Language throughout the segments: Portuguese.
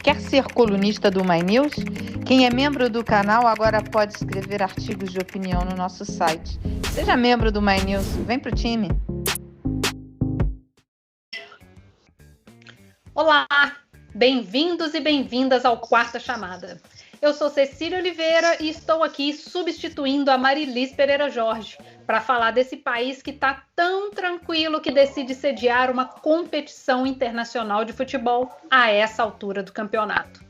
Quer ser colunista do My News? Quem é membro do canal agora pode escrever artigos de opinião no nosso site. Seja membro do My News, vem pro time! Olá, bem-vindos e bem-vindas ao Quarta Chamada. Eu sou Cecília Oliveira e estou aqui substituindo a Marilis Pereira Jorge para falar desse país que está tão tranquilo que decide sediar uma competição internacional de futebol a essa altura do campeonato.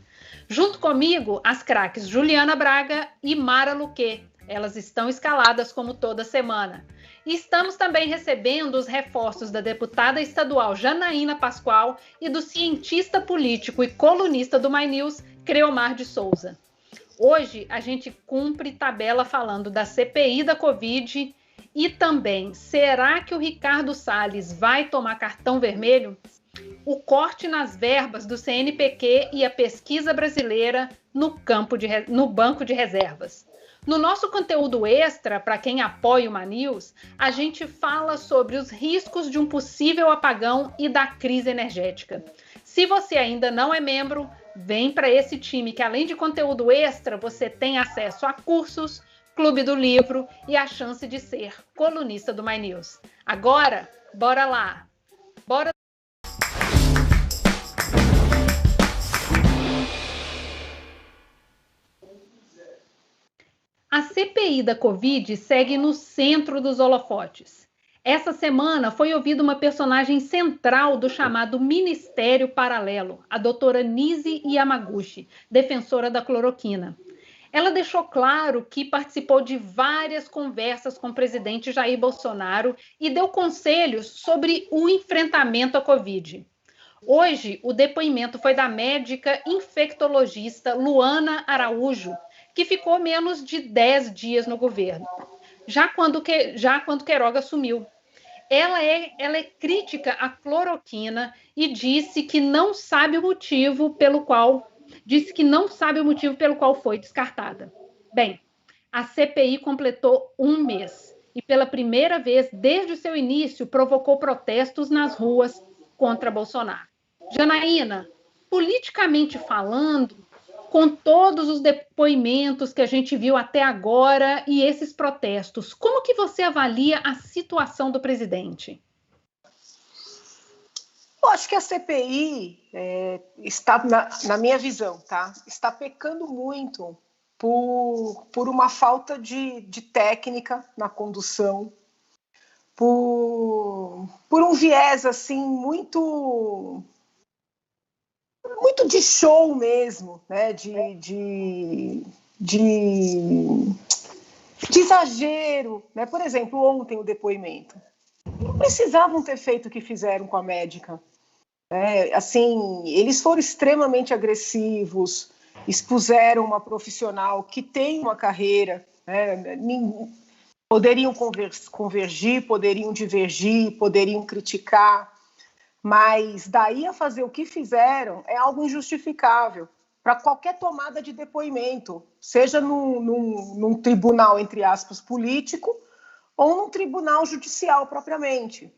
Junto comigo, as craques Juliana Braga e Mara Luque. Elas estão escaladas como toda semana. E estamos também recebendo os reforços da deputada estadual Janaína Pascoal e do cientista político e colunista do My News, Creomar de Souza. Hoje a gente cumpre tabela falando da CPI da Covid e também, será que o Ricardo Salles vai tomar cartão vermelho? O corte nas verbas do CNPq e a pesquisa brasileira no banco de reservas. No nosso conteúdo extra, para quem apoia o My News, a gente fala sobre os riscos de um possível apagão e da crise energética. Se você ainda não é membro, vem para esse time que, além de conteúdo extra, você tem acesso a cursos, clube do livro e a chance de ser colunista do My News. Agora, bora lá! Bora! A CPI da Covid segue no centro dos holofotes. Essa semana foi ouvida uma personagem central do chamado Ministério Paralelo, a doutora Nise Yamaguchi, defensora da cloroquina. Ela deixou claro que participou de várias conversas com o presidente Jair Bolsonaro e deu conselhos sobre o enfrentamento à Covid. Hoje, o depoimento foi da médica infectologista Luana Araújo, que ficou menos de 10 dias no governo, já quando Queiroga assumiu. Ela é crítica à cloroquina e disse que não sabe o motivo pelo qual foi descartada. Bem, a CPI completou um mês e pela primeira vez desde o seu início provocou protestos nas ruas contra Bolsonaro. Janaína, politicamente falando, com todos os depoimentos que a gente viu até agora e esses protestos, como que você avalia a situação do presidente? Eu acho que a CPI está, na minha visão, tá? Está pecando muito por uma falta de técnica na condução, por um viés assim muito de show mesmo, né? de exagero, né? Por exemplo, ontem o depoimento. Não precisavam ter feito o que fizeram com a médica. Assim, eles foram extremamente agressivos, expuseram uma profissional que tem uma carreira, né? Poderiam convergir, poderiam divergir, poderiam criticar, mas daí a fazer o que fizeram é algo injustificável para qualquer tomada de depoimento, seja num tribunal, entre aspas, político, ou num tribunal judicial propriamente.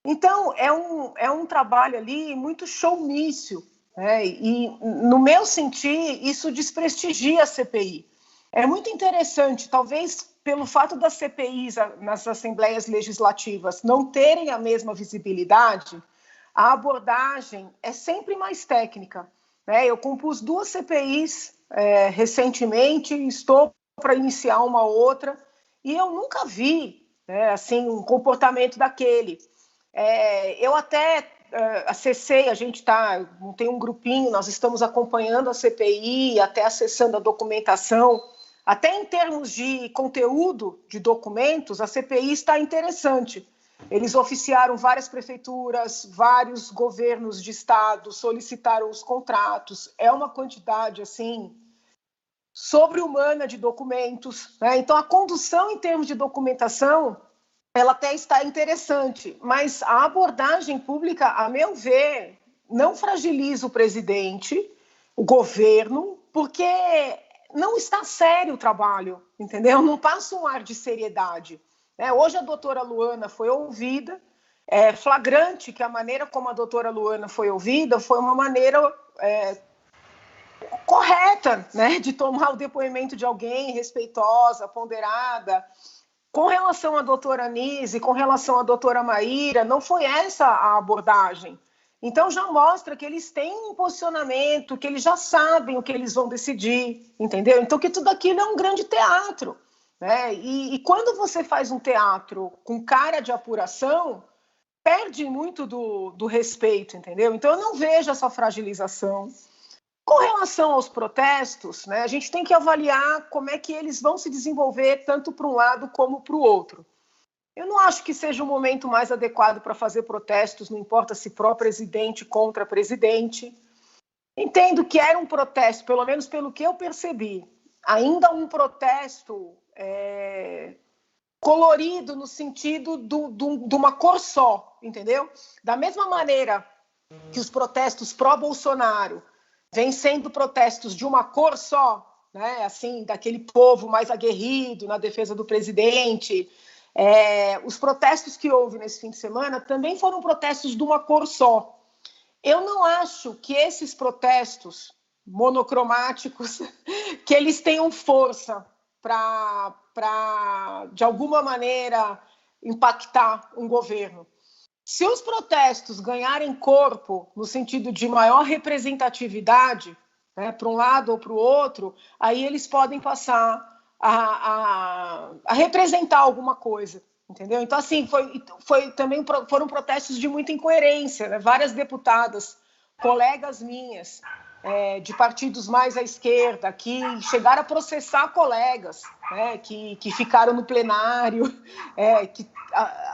Então, é um trabalho ali muito showmício, né? E, no meu sentir, isso desprestigia a CPI. É muito interessante, talvez pelo fato das CPIs nas assembleias legislativas não terem a mesma visibilidade, a abordagem é sempre mais técnica, né? Eu compus 2 CPIs recentemente, estou para iniciar uma outra, e eu nunca vi, né, assim, um comportamento daquele. Eu até acessei, a gente tem um grupinho, nós estamos acompanhando a CPI, até acessando a documentação, até em termos de conteúdo de documentos, a CPI está interessante. Eles oficiaram várias prefeituras, vários governos de estado, solicitaram os contratos, é uma quantidade, assim, sobre-humana de documentos, né? Então, a condução em termos de documentação, ela até está interessante, mas a abordagem pública, a meu ver, não fragiliza o presidente, o governo, porque não está sério o trabalho, entendeu? Não passa um ar de seriedade. Hoje a doutora Luana foi ouvida, é flagrante que a maneira como a doutora Luana foi ouvida foi uma maneira correta, né, de tomar o depoimento de alguém respeitosa, ponderada. Com relação à doutora Nise, com relação à doutora Maíra, não foi essa a abordagem. Então já mostra que eles têm um posicionamento, que eles já sabem o que eles vão decidir, entendeu? Então que tudo aquilo é um grande teatro, né? E quando você faz um teatro com cara de apuração, perde muito do respeito, entendeu? Então eu não vejo essa fragilização. Com relação aos protestos, né, a gente tem que avaliar como é que eles vão se desenvolver tanto para um lado como para o outro. Eu não acho que seja o momento mais adequado para fazer protestos, não importa se pró-presidente contra presidente. Entendo que era um protesto, pelo menos pelo que eu percebi, ainda um protesto colorido no sentido de uma cor só, entendeu? Da mesma maneira que os protestos pró-Bolsonaro vêm sendo protestos de uma cor só, né? Assim, daquele povo mais aguerrido na defesa do presidente. Os protestos que houve nesse fim de semana também foram protestos de uma cor só. Eu não acho que esses protestos monocromáticos, que eles tenham força para, de alguma maneira, impactar um governo. Se os protestos ganharem corpo no sentido de maior representatividade, né, para um lado ou para o outro, aí eles podem passar a representar alguma coisa, entendeu? Então, assim, foram protestos de muita incoerência, né? Várias deputadas, colegas minhas, de partidos mais à esquerda, que chegaram a processar colegas, né, que ficaram no plenário, que,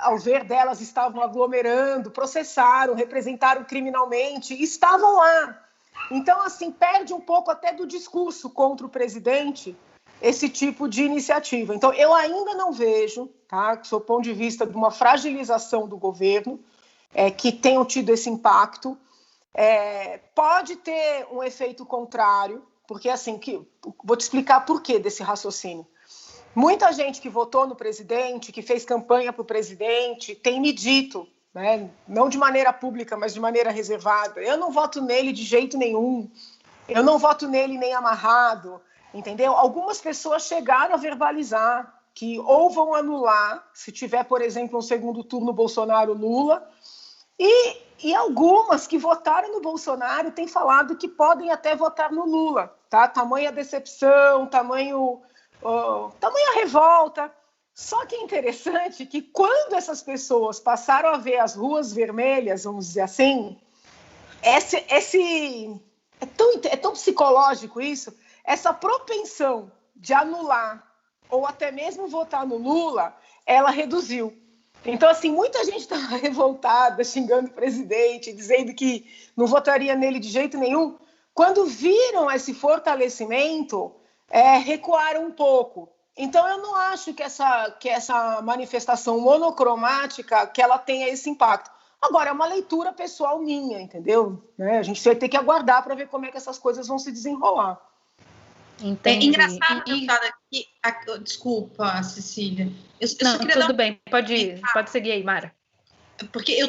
ao ver delas, estavam aglomerando, processaram, representaram criminalmente, estavam lá. Então, assim, perde um pouco até do discurso contra o presidente esse tipo de iniciativa. Então, eu ainda não vejo, tá, do seu ponto de vista de uma fragilização do governo, que tenham tido esse impacto. Pode ter um efeito contrário, porque assim, vou te explicar por quê desse raciocínio. Muita gente que votou no presidente, que fez campanha para o presidente, tem me dito, né, não de maneira pública, mas de maneira reservada, eu não voto nele de jeito nenhum, eu não voto nele nem amarrado, entendeu? Algumas pessoas chegaram a verbalizar que ou vão anular, se tiver, por exemplo, um segundo turno Bolsonaro-Lula, e algumas que votaram no Bolsonaro têm falado que podem até votar no Lula, tá? Tamanha decepção, tamanha revolta. Só que é interessante que quando essas pessoas passaram a ver as ruas vermelhas, vamos dizer assim, é tão psicológico isso, essa propensão de anular ou até mesmo votar no Lula, ela reduziu. Então, assim, muita gente estava revoltada, xingando o presidente, dizendo que não votaria nele de jeito nenhum. Quando viram esse fortalecimento, recuaram um pouco. Então, eu não acho que essa manifestação monocromática, que ela tenha esse impacto. Agora, é uma leitura pessoal minha, entendeu? A gente vai ter que aguardar para ver como é que essas coisas vão se desenrolar. Entendi. Engraçado pensar aqui. Desculpa, Cecília. Não, tudo bem. Pode seguir aí, Mara. Porque eu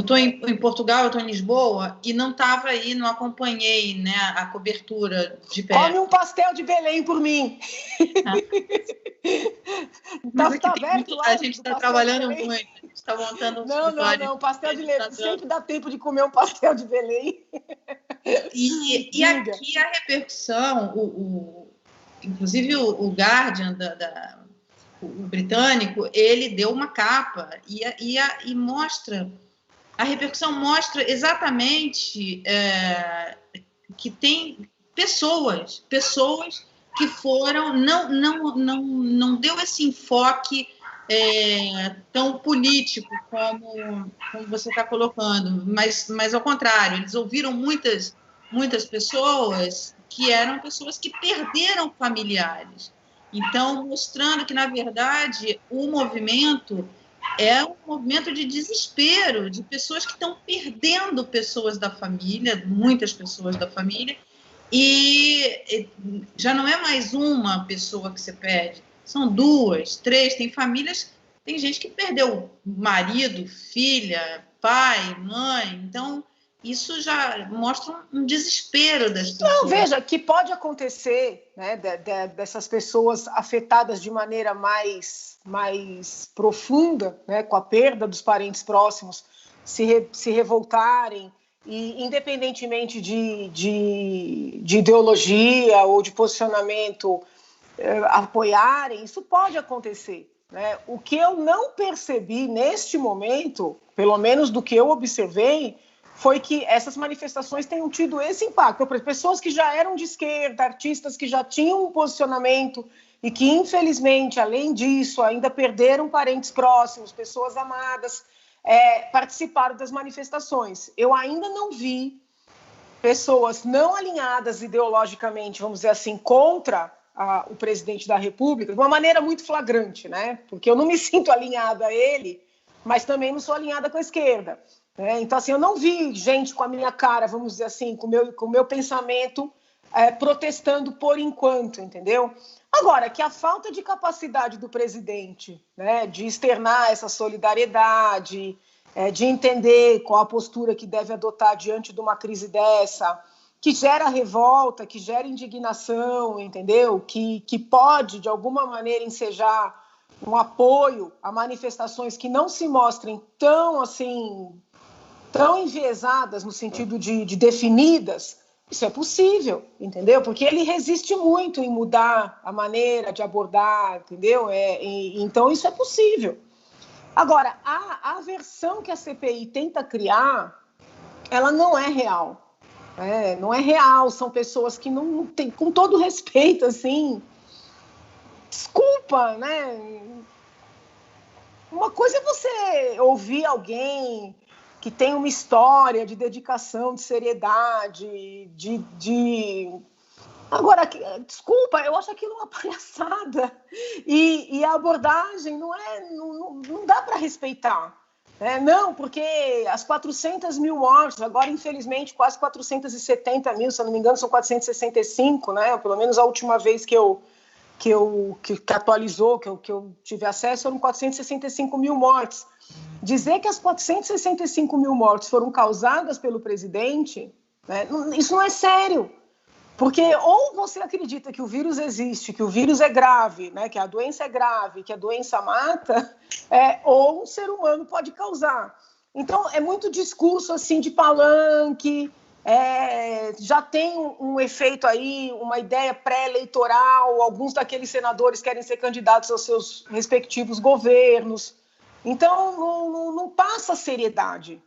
tô em Portugal, eu tô em Lisboa e não estava aí, não acompanhei, né, a cobertura de perto. Come um pastel de Belém por mim. Mas tá aberto lá. A gente está trabalhando muito. A gente está montando Não. Pastel de Belém. Sempre dá tempo de comer um pastel de Belém. E aqui a repercussão, inclusive o Guardian, o britânico, ele deu uma capa e mostra, a repercussão mostra exatamente que tem pessoas que foram, não deu esse enfoque tão político como você está colocando, mas ao contrário, eles ouviram muitas pessoas que eram pessoas que perderam familiares. Então, mostrando que, na verdade, o movimento é um movimento de desespero, de pessoas que estão perdendo pessoas da família, muitas pessoas da família, e já não é mais uma pessoa que você perde, são 2, 3, tem gente que perdeu marido, filha, pai, mãe, então isso já mostra um desespero das pessoas. Não, veja, que pode acontecer, né, dessas pessoas afetadas de maneira mais profunda, né, com a perda dos parentes próximos, se revoltarem, e independentemente de ideologia ou de posicionamento, apoiarem, isso pode acontecer. Né? O que eu não percebi neste momento, pelo menos do que eu observei, foi que essas manifestações tenham tido esse impacto. Pessoas que já eram de esquerda, artistas que já tinham um posicionamento e que, infelizmente, além disso, ainda perderam parentes próximos, pessoas amadas, participaram das manifestações. Eu ainda não vi pessoas não alinhadas ideologicamente, vamos dizer assim, contra o presidente da República, de uma maneira muito flagrante, né? Porque eu não me sinto alinhada a ele, mas também não sou alinhada com a esquerda. Né? Então, assim, eu não vi gente com a minha cara, vamos dizer assim, com o meu pensamento protestando por enquanto, entendeu? Agora, que a falta de capacidade do presidente, né, de externar essa solidariedade, de entender qual a postura que deve adotar diante de uma crise dessa, que gera revolta, que gera indignação, entendeu? Que pode, de alguma maneira, ensejar um apoio a manifestações que não se mostrem tão enviesadas no sentido de definidas. Isso é possível, entendeu? Porque ele resiste muito em mudar a maneira de abordar, entendeu? Então, isso é possível. Agora, a versão que a CPI tenta criar, ela não é real. Não é real, são pessoas que não têm, com todo respeito, assim, desculpa, né? Uma coisa é você ouvir alguém que tem uma história de dedicação, de seriedade, Agora, desculpa, eu acho aquilo uma palhaçada. E a abordagem não dá para respeitar. Não, porque as 400 mil mortes, agora, infelizmente, quase 470 mil, se eu não me engano, são 465, né? Pelo menos a última vez que atualizou, que eu tive acesso, foram 465 mil mortes. Dizer que as 465 mil mortes foram causadas pelo presidente, né, isso não é sério. Porque ou você acredita que o vírus existe, que o vírus é grave, né, que a doença é grave, que a doença mata, ou um ser humano pode causar. Então, é muito discurso assim de palanque, já tem um efeito aí, uma ideia pré-eleitoral, alguns daqueles senadores querem ser candidatos aos seus respectivos governos. Então, não passa seriedade.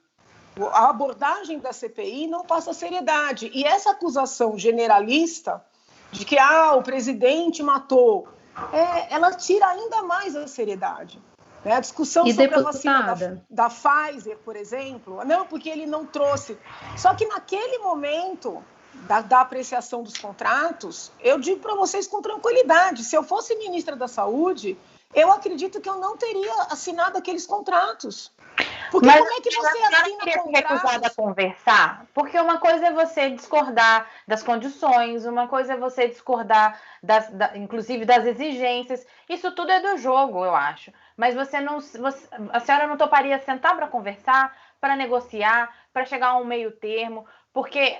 A abordagem da CPI não passa seriedade. E essa acusação generalista de que o presidente matou, ela tira ainda mais a seriedade. A discussão sobre a vacina da Pfizer, por exemplo, não, porque ele não trouxe. Só que naquele momento da apreciação dos contratos, eu digo para vocês com tranquilidade, se eu fosse ministra da Saúde, eu acredito que eu não teria assinado aqueles contratos. Porque como é que você assina contratos? Recusada a conversar? Porque uma coisa é você discordar das condições, uma coisa é você discordar, inclusive, das exigências. Isso tudo é do jogo, eu acho. Mas a senhora não toparia sentar para conversar, para negociar, para chegar a um meio termo? Porque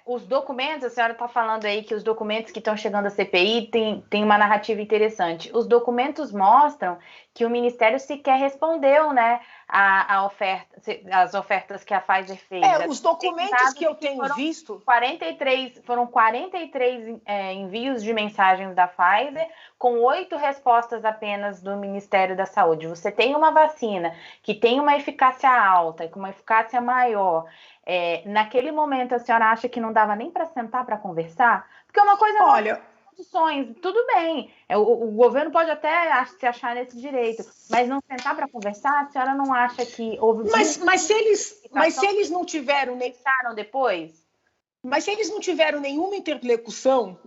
os documentos, a senhora está falando aí que os documentos que estão chegando à CPI tem uma narrativa interessante. Os documentos mostram que o Ministério sequer respondeu, né, as ofertas que a Pfizer fez. Os documentos que eu tenho visto... Foram 43 envios de mensagens da Pfizer, com 8 respostas apenas do Ministério da Saúde. Você tem uma vacina que tem uma eficácia alta, com uma eficácia maior... naquele momento, a senhora acha que não dava nem para sentar para conversar? Porque uma coisa condições, tudo bem. O governo pode até se achar nesse direito, mas não sentar para conversar, a senhora não acha que houve... Mas se eles não tiveram... depois? Mas se eles não tiveram nenhuma interlocução,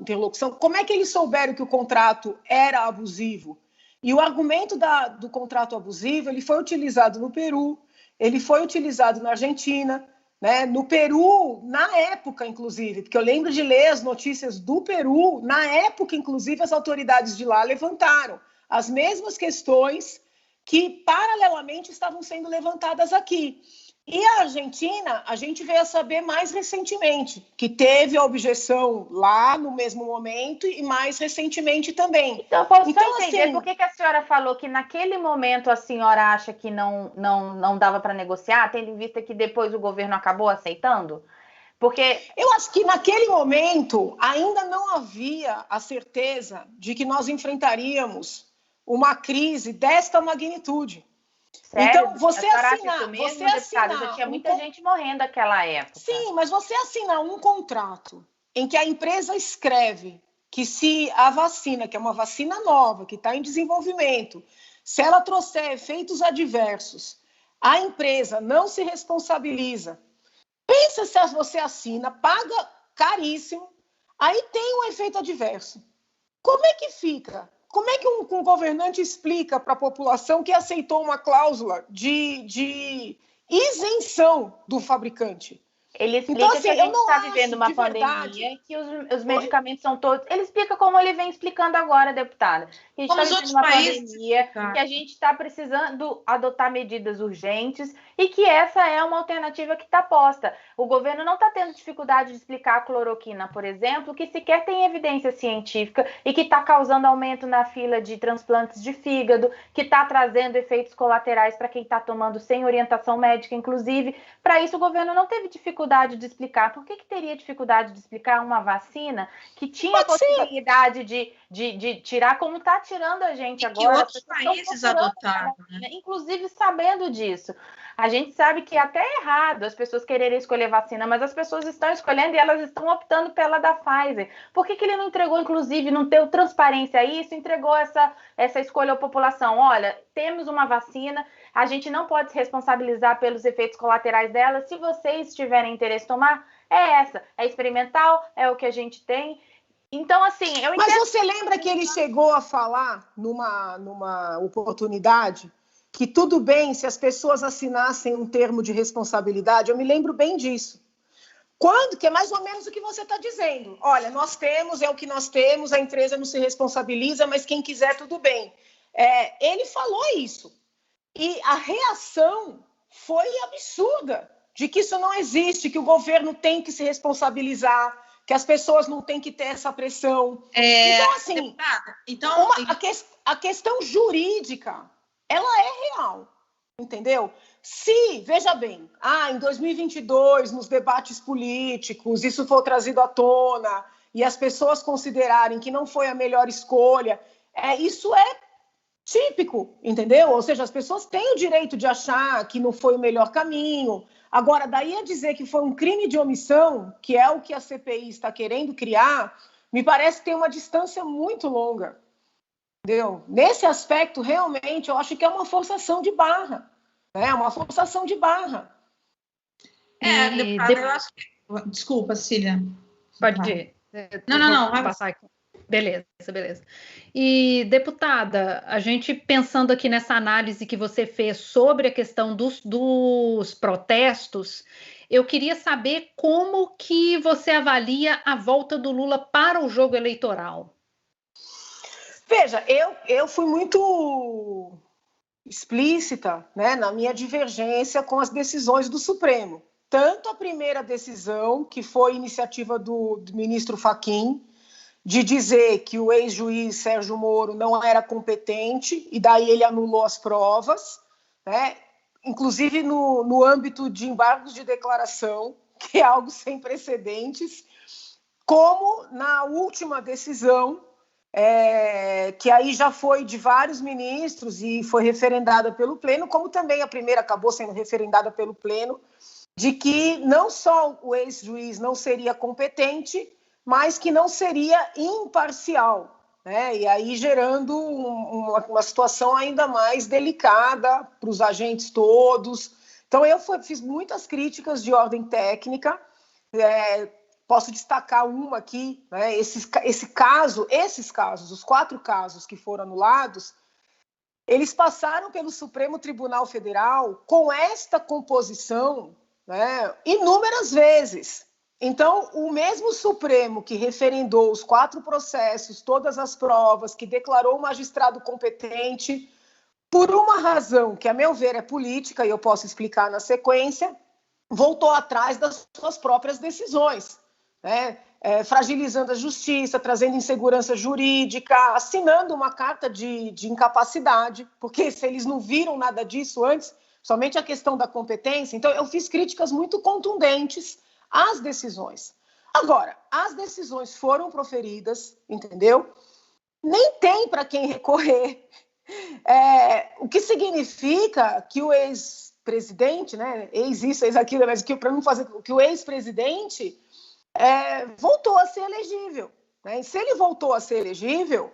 como é que eles souberam que o contrato era abusivo? E o argumento do contrato abusivo, ele foi utilizado no Peru, ele foi utilizado na Argentina, né? No Peru, na época, inclusive, porque eu lembro de ler as notícias do Peru, na época, inclusive, as autoridades de lá levantaram as mesmas questões que, paralelamente, estavam sendo levantadas aqui. E a Argentina, a gente veio a saber mais recentemente, que teve a objeção lá no mesmo momento e mais recentemente também. Então, eu posso só entender assim, por que a senhora falou que naquele momento a senhora acha que não dava para negociar, tendo em vista que depois o governo acabou aceitando? Porque eu acho que naquele momento ainda não havia a certeza de que nós enfrentaríamos uma crise desta magnitude. sério, Então, você assinar, já tinha muita gente morrendo naquela época. Sim, mas você assinar um contrato em que a empresa escreve que se a vacina, que é uma vacina nova, que está em desenvolvimento, se ela trouxer efeitos adversos, a empresa não se responsabiliza. Pensa se você assina, paga caríssimo, aí tem um efeito adverso. Como é que fica? Como é que um governante explica para a população que aceitou uma cláusula de isenção do fabricante? Ele explica então, assim, que a gente está vivendo uma pandemia e que os medicamentos são todos... Ele explica como ele vem explicando agora, deputada. Que a gente está vivendo uma pandemia, que a gente está precisando adotar medidas urgentes e que essa é uma alternativa que está posta. O governo não está tendo dificuldade de explicar a cloroquina, por exemplo, que sequer tem evidência científica e que está causando aumento na fila de transplantes de fígado, que está trazendo efeitos colaterais para quem está tomando sem orientação médica, inclusive. Para isso, o governo não teve dificuldade de explicar. Por que teria dificuldade de explicar uma vacina que tinha a possibilidade de tirar, como está tirando a gente agora? Que outros países adotaram, né? Inclusive sabendo disso. A gente sabe que até é errado as pessoas quererem escolher vacina, mas as pessoas estão escolhendo e elas estão optando pela da Pfizer. Por que ele não entregou, inclusive, não deu transparência a isso, entregou essa escolha à população? Olha, temos uma vacina, a gente não pode se responsabilizar pelos efeitos colaterais dela. Se vocês tiverem interesse em tomar, é essa. É experimental, é o que a gente tem. Então, assim, eu entendo... Mas você lembra que ele chegou a falar numa oportunidade que tudo bem se as pessoas assinassem um termo de responsabilidade? Eu me lembro bem disso. Quando? Que é mais ou menos o que você está dizendo. Olha, nós temos, é o que nós temos, a empresa não se responsabiliza, mas quem quiser, tudo bem. Ele falou isso. E a reação foi absurda, de que isso não existe, que o governo tem que se responsabilizar, que as pessoas não têm que ter essa pressão. Então, assim, a questão jurídica, ela é real, entendeu? Se, veja bem, em 2022, nos debates políticos, isso for trazido à tona e as pessoas considerarem que não foi a melhor escolha, isso é típico, entendeu? Ou seja, as pessoas têm o direito de achar que não foi o melhor caminho. Agora, daí a dizer que foi um crime de omissão, que é o que a CPI está querendo criar, me parece ter uma distância muito longa, entendeu? Nesse aspecto, realmente, eu acho que é uma forçação de barra. É uma forçação de barra. Deputada, eu acho que... Desculpa, Cília. Pode ir. Não. Vai passar aqui. Beleza. E, deputada, a gente pensando aqui nessa análise que você fez sobre a questão dos protestos, eu queria saber como que você avalia a volta do Lula para o jogo eleitoral. Veja, eu fui muito explícita, né, na minha divergência com as decisões do Supremo. Tanto a primeira decisão, que foi iniciativa do ministro Fachin, de dizer que o ex-juiz Sérgio Moro não era competente, e daí ele anulou as provas, né? Inclusive no âmbito de embargos de declaração, que é algo sem precedentes, como na última decisão, que aí já foi de vários ministros e foi referendada pelo Pleno, como também a primeira acabou sendo referendada pelo Pleno, de que não só o ex-juiz não seria competente, mas que não seria imparcial, né? E aí gerando uma situação ainda mais delicada para os agentes todos. Então, eu fiz muitas críticas de ordem técnica, posso destacar uma aqui, né? Esses casos, os 4 casos que foram anulados, eles passaram pelo Supremo Tribunal Federal com esta composição, né, inúmeras vezes. Então, o mesmo Supremo que referendou os 4 processos, todas as provas, que declarou o magistrado competente, por uma razão que, a meu ver, é política, e eu posso explicar na sequência, voltou atrás das suas próprias decisões, né? Fragilizando a justiça, trazendo insegurança jurídica, assinando uma carta de incapacidade, porque se eles não viram nada disso antes, somente a questão da competência. Então, eu fiz críticas muito contundentes às decisões. Agora, as decisões foram proferidas, entendeu? Nem tem para quem recorrer. O que significa que o ex-presidente, né, ex-isso, ex-aquilo, mas para não fazer que o ex-presidente voltou a ser elegível, né? E se ele voltou a ser elegível,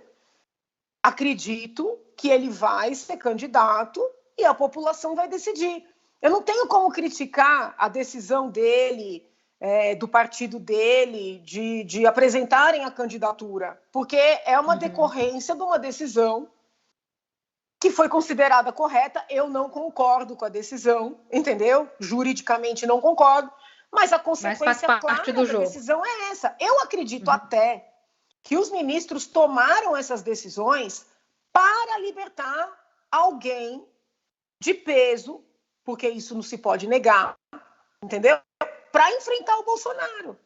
acredito que ele vai ser candidato e a população vai decidir. Eu não tenho como criticar a decisão dele, do partido dele, de apresentarem a candidatura, porque é uma decorrência de uma decisão que foi considerada correta. Eu não concordo com a decisão, entendeu? Juridicamente não concordo, mas a consequência clara da decisão é essa. Eu acredito até que os ministros tomaram essas decisões para libertar alguém de peso, porque isso não se pode negar, entendeu? Para enfrentar o Bolsonaro.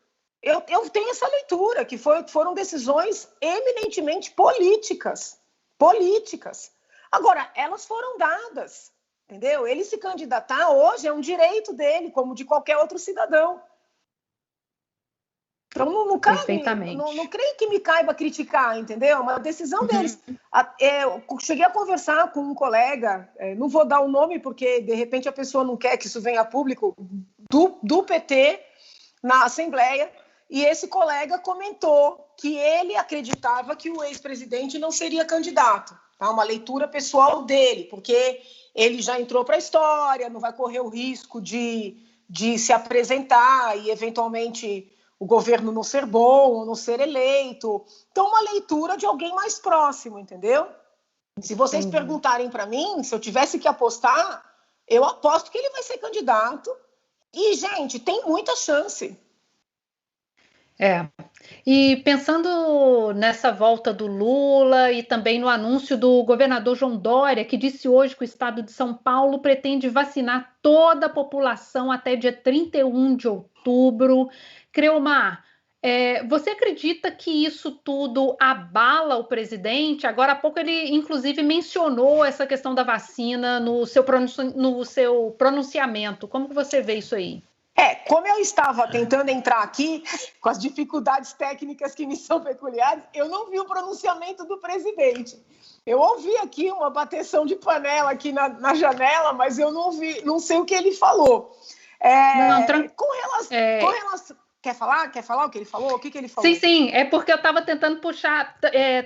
Eu tenho essa leitura, que foram decisões eminentemente políticas. Agora, elas foram dadas, entendeu? Ele se candidatar hoje é um direito dele, como de qualquer outro cidadão. Então, não creio que me caiba criticar, entendeu? Uma decisão deles. Eu cheguei a conversar com um colega, não vou dar o nome, porque, de repente, a pessoa não quer que isso venha a público, do PT, na Assembleia, e esse colega comentou que ele acreditava que o ex-presidente não seria candidato. Tá? Uma leitura pessoal dele, porque ele já entrou para a história, não vai correr o risco de se apresentar e, eventualmente, o governo não ser bom ou não ser eleito. Então, uma leitura de alguém mais próximo, entendeu? Se vocês perguntarem para mim, se eu tivesse que apostar, eu aposto que ele vai ser candidato. E, gente, tem muita chance. E pensando nessa volta do Lula e também no anúncio do governador João Dória, que disse hoje que o estado de São Paulo pretende vacinar toda a população até dia 31 de outubro. Creomar, você acredita que isso tudo abala o presidente? Agora há pouco ele, inclusive, mencionou essa questão da vacina no seu pronunciamento. Como que você vê isso aí? Como eu estava tentando entrar aqui, com as dificuldades técnicas que me são peculiares, eu não vi o pronunciamento do presidente. Eu ouvi aqui uma bateção de panela aqui na janela, mas eu não vi, não sei o que ele falou. Com relação... Quer falar o que ele falou? O que ele falou? Sim, é porque eu estava tentando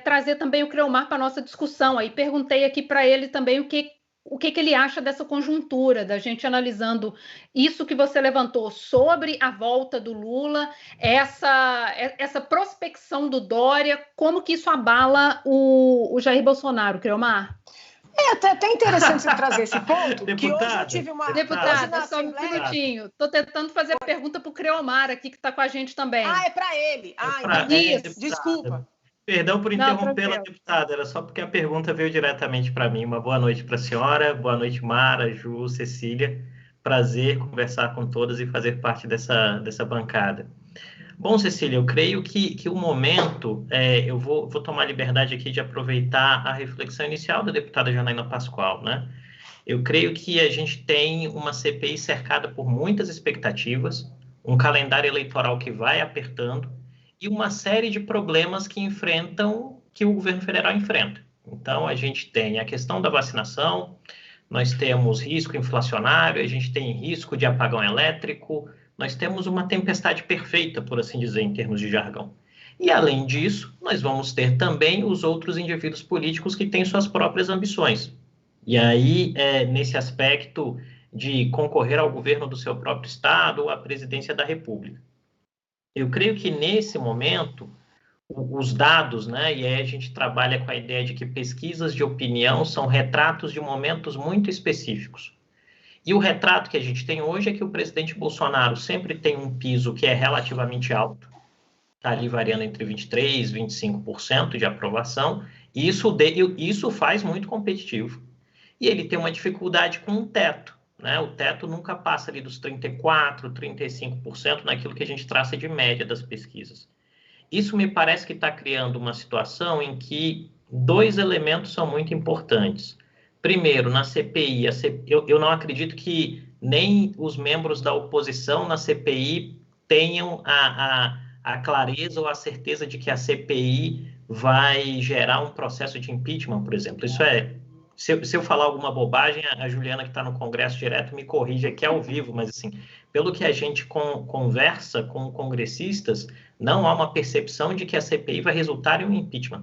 trazer também o Creomar para a nossa discussão. Aí perguntei aqui para ele também o que ele acha dessa conjuntura, da gente analisando isso que você levantou sobre a volta do Lula, essa prospecção do Dória, como que isso abala o Jair Bolsonaro, Creomar? Até interessante você trazer esse ponto, que hoje eu tive uma... Deputada, só um minutinho. Estou tentando fazer a pergunta para o Creomar aqui, que está com a gente também. É para ele. Isso. Desculpa. Perdão por interrompê-la, deputada, era só porque a pergunta veio diretamente para mim. Uma boa noite para a senhora, boa noite, Mara, Ju, Cecília. Prazer conversar com todas e fazer parte dessa bancada. Bom, Cecília, eu creio que o momento, eu vou tomar a liberdade aqui de aproveitar a reflexão inicial da deputada Janaína Pascoal, né? Eu creio que a gente tem uma CPI cercada por muitas expectativas, um calendário eleitoral que vai apertando e uma série de problemas que o governo federal enfrenta. Então, a gente tem a questão da vacinação, nós temos risco inflacionário, a gente tem risco de apagão elétrico, nós temos uma tempestade perfeita, por assim dizer, em termos de jargão. E, além disso, nós vamos ter também os outros indivíduos políticos que têm suas próprias ambições. E aí, nesse aspecto de concorrer ao governo do seu próprio estado ou à presidência da República. Eu creio que, nesse momento, os dados, né, e aí a gente trabalha com a ideia de que pesquisas de opinião são retratos de momentos muito específicos. E o retrato que a gente tem hoje é que o presidente Bolsonaro sempre tem um piso que é relativamente alto, está ali variando entre 23% e 25% de aprovação, e isso faz muito competitivo. e ele tem uma dificuldade com o teto, né? O teto nunca passa ali dos 34%, 35% naquilo que a gente traça de média das pesquisas. Isso me parece que está criando uma situação em que 2 elementos são muito importantes. Primeiro, na CPI, eu não acredito que nem os membros da oposição na CPI tenham a clareza ou a certeza de que a CPI vai gerar um processo de impeachment, por exemplo. Isso é... Se eu falar alguma bobagem, a Juliana, que está no Congresso direto, me corrige aqui ao vivo, mas, assim, pelo que a gente conversa com congressistas, não há uma percepção de que a CPI vai resultar em um impeachment,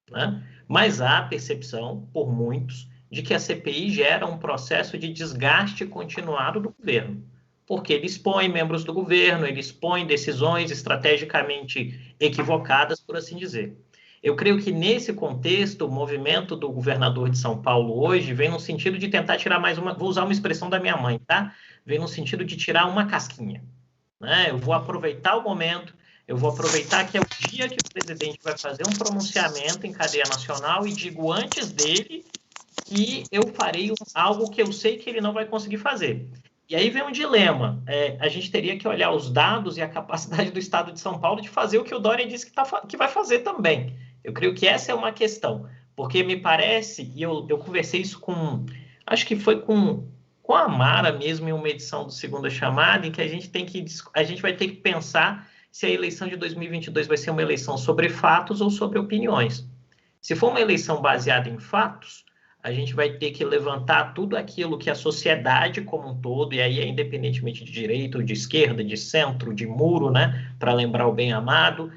né? Mas há a percepção, por muitos, de que a CPI gera um processo de desgaste continuado do governo, porque ele expõe membros do governo, ele expõe decisões estrategicamente equivocadas, por assim dizer. Eu creio que, nesse contexto, o movimento do governador de São Paulo hoje vem no sentido de tentar tirar mais uma... Vou usar uma expressão da minha mãe, tá? Vem no sentido de tirar uma casquinha, né? Eu vou aproveitar o momento, eu vou aproveitar que é o dia que o presidente vai fazer um pronunciamento em cadeia nacional e digo antes dele que eu farei algo que eu sei que ele não vai conseguir fazer. E aí vem um dilema. A gente teria que olhar os dados e a capacidade do Estado de São Paulo de fazer o que o Dória disse que vai fazer também. Eu creio que essa é uma questão, porque me parece, e eu conversei isso acho que foi com a Mara mesmo, em uma edição do Segunda Chamada, em que a gente vai ter que pensar se a eleição de 2022 vai ser uma eleição sobre fatos ou sobre opiniões. Se for uma eleição baseada em fatos, a gente vai ter que levantar tudo aquilo que a sociedade como um todo, e aí é independentemente de direita ou de esquerda, de centro, de muro, né, para lembrar o bem amado,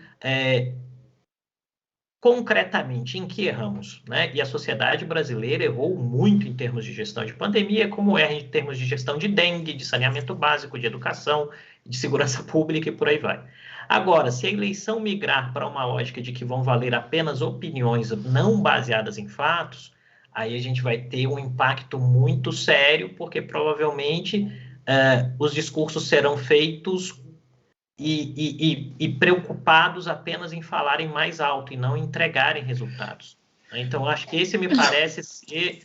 concretamente em que erramos, né? E a sociedade brasileira errou muito em termos de gestão de pandemia, como erra em termos de gestão de dengue, de saneamento básico, de educação, de segurança pública e por aí vai. Agora, se a eleição migrar para uma lógica de que vão valer apenas opiniões não baseadas em fatos, aí a gente vai ter um impacto muito sério, porque provavelmente os discursos serão feitos e preocupados apenas em falarem mais alto e não em entregarem resultados. Então, acho que esse me parece ser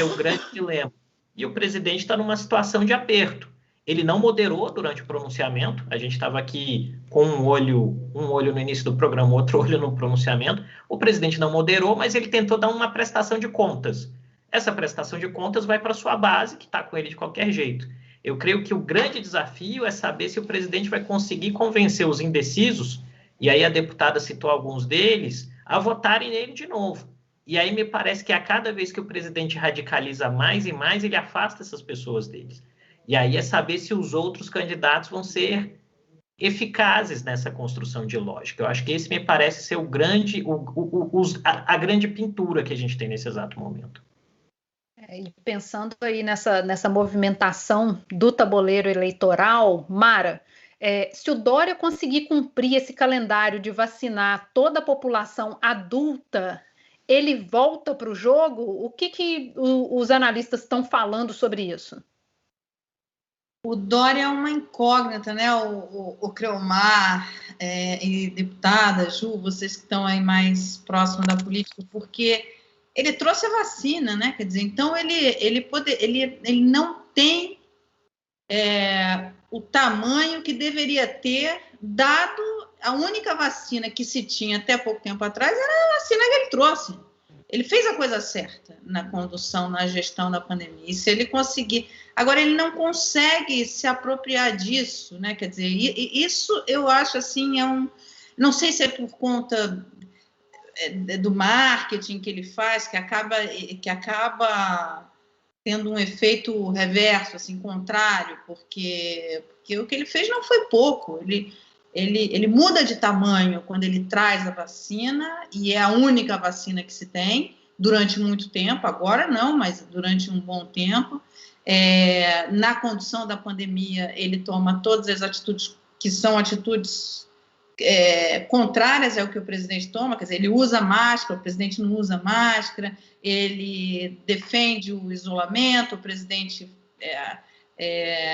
o grande dilema. E o presidente está numa situação de aperto. Ele não moderou durante o pronunciamento, a gente estava aqui com um olho no início do programa, outro olho no pronunciamento. O presidente não moderou, mas ele tentou dar uma prestação de contas. Essa prestação de contas vai para a sua base, que está com ele de qualquer jeito. Eu creio que o grande desafio é saber se o presidente vai conseguir convencer os indecisos, e aí a deputada citou alguns deles, a votarem nele de novo. E aí me parece que a cada vez que o presidente radicaliza mais e mais, ele afasta essas pessoas deles. E aí é saber se os outros candidatos vão ser eficazes nessa construção de lógica. Eu acho que esse me parece ser a grande pintura que a gente tem nesse exato momento. E pensando aí nessa movimentação do tabuleiro eleitoral, Mara, se o Dória conseguir cumprir esse calendário de vacinar toda a população adulta, ele volta para o jogo? O que os analistas estão falando sobre isso? O Dória é uma incógnita, né? O Creomar e deputada Ju, vocês que estão aí mais próximos da política, porque ele trouxe a vacina, né? Quer dizer, então ele não tem o tamanho que deveria ter, dado a única vacina que se tinha até pouco tempo atrás era a vacina que ele trouxe. Ele fez a coisa certa na condução, na gestão da pandemia. E se ele conseguir... Agora, ele não consegue se apropriar disso, né? Quer dizer, isso eu acho assim, não sei se é por conta do marketing que ele faz, que acaba tendo um efeito reverso, assim, contrário, porque o que ele fez não foi pouco. Ele muda de tamanho quando ele traz a vacina, e é a única vacina que se tem durante muito tempo, agora não, mas durante um bom tempo. Na condução da pandemia, ele toma todas as atitudes que são atitudes contrárias ao que o presidente toma, quer dizer, ele usa máscara, o presidente não usa máscara, ele defende o isolamento, o presidente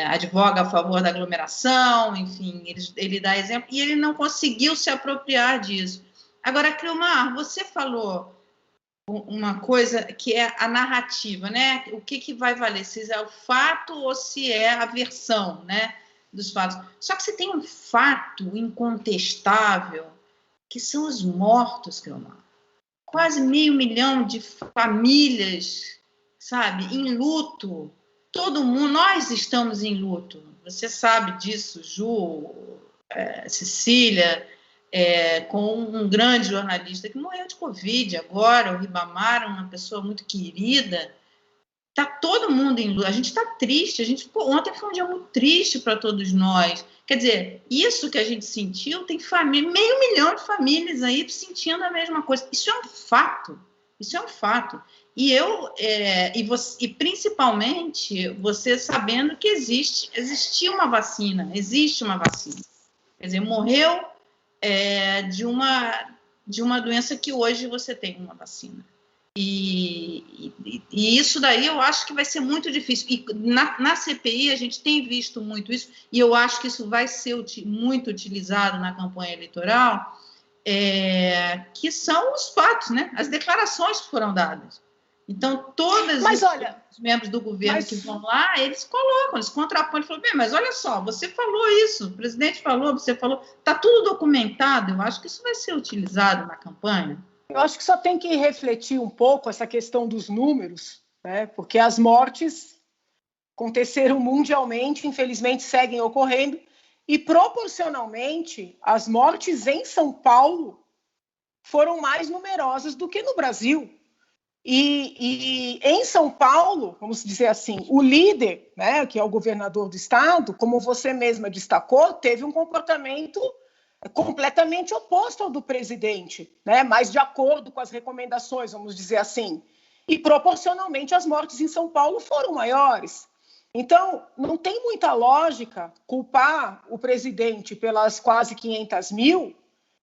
advoga a favor da aglomeração, enfim, ele dá exemplo, e ele não conseguiu se apropriar disso. Agora, Creomar, você falou uma coisa que é a narrativa, né? O que vai valer, se é o fato ou se é a versão, né, dos fatos. Só que você tem um fato incontestável, que são os mortos, Cleomar. Quase 500 mil de famílias, sabe, em luto. Todo mundo, nós estamos em luto. Você sabe disso, Ju, Cecília, com um grande jornalista que morreu de Covid agora, o Ribamar, uma pessoa muito querida. Está todo mundo em luto. A gente está triste. Ontem foi um dia muito triste para todos nós. Quer dizer, isso que a gente sentiu, tem família, 500 mil de famílias aí sentindo a mesma coisa. Isso é um fato. Isso é um fato. E principalmente você sabendo que existe uma vacina. Quer dizer, morreu de uma doença que hoje você tem uma vacina. E isso daí eu acho que vai ser muito difícil. E na CPI a gente tem visto muito isso, e eu acho que isso vai ser muito utilizado na campanha eleitoral, que são os fatos, né? As declarações que foram dadas. Então, os membros do governo que vão lá, eles colocam, eles contrapõem, eles falam, bem, mas olha só, você falou isso, o presidente falou, você falou, está tudo documentado. Eu acho que isso vai ser utilizado na campanha. Eu acho que só tem que refletir um pouco essa questão dos números, né? Porque as mortes aconteceram mundialmente, infelizmente seguem ocorrendo, e proporcionalmente as mortes em São Paulo foram mais numerosas do que no Brasil. E em São Paulo, vamos dizer assim, o líder, né, que é o governador do estado, como você mesma destacou, teve um comportamento completamente oposto ao do presidente, né, mas de acordo com as recomendações, vamos dizer assim. E proporcionalmente as mortes em São Paulo foram maiores. Então, não tem muita lógica culpar o presidente pelas quase 500 mil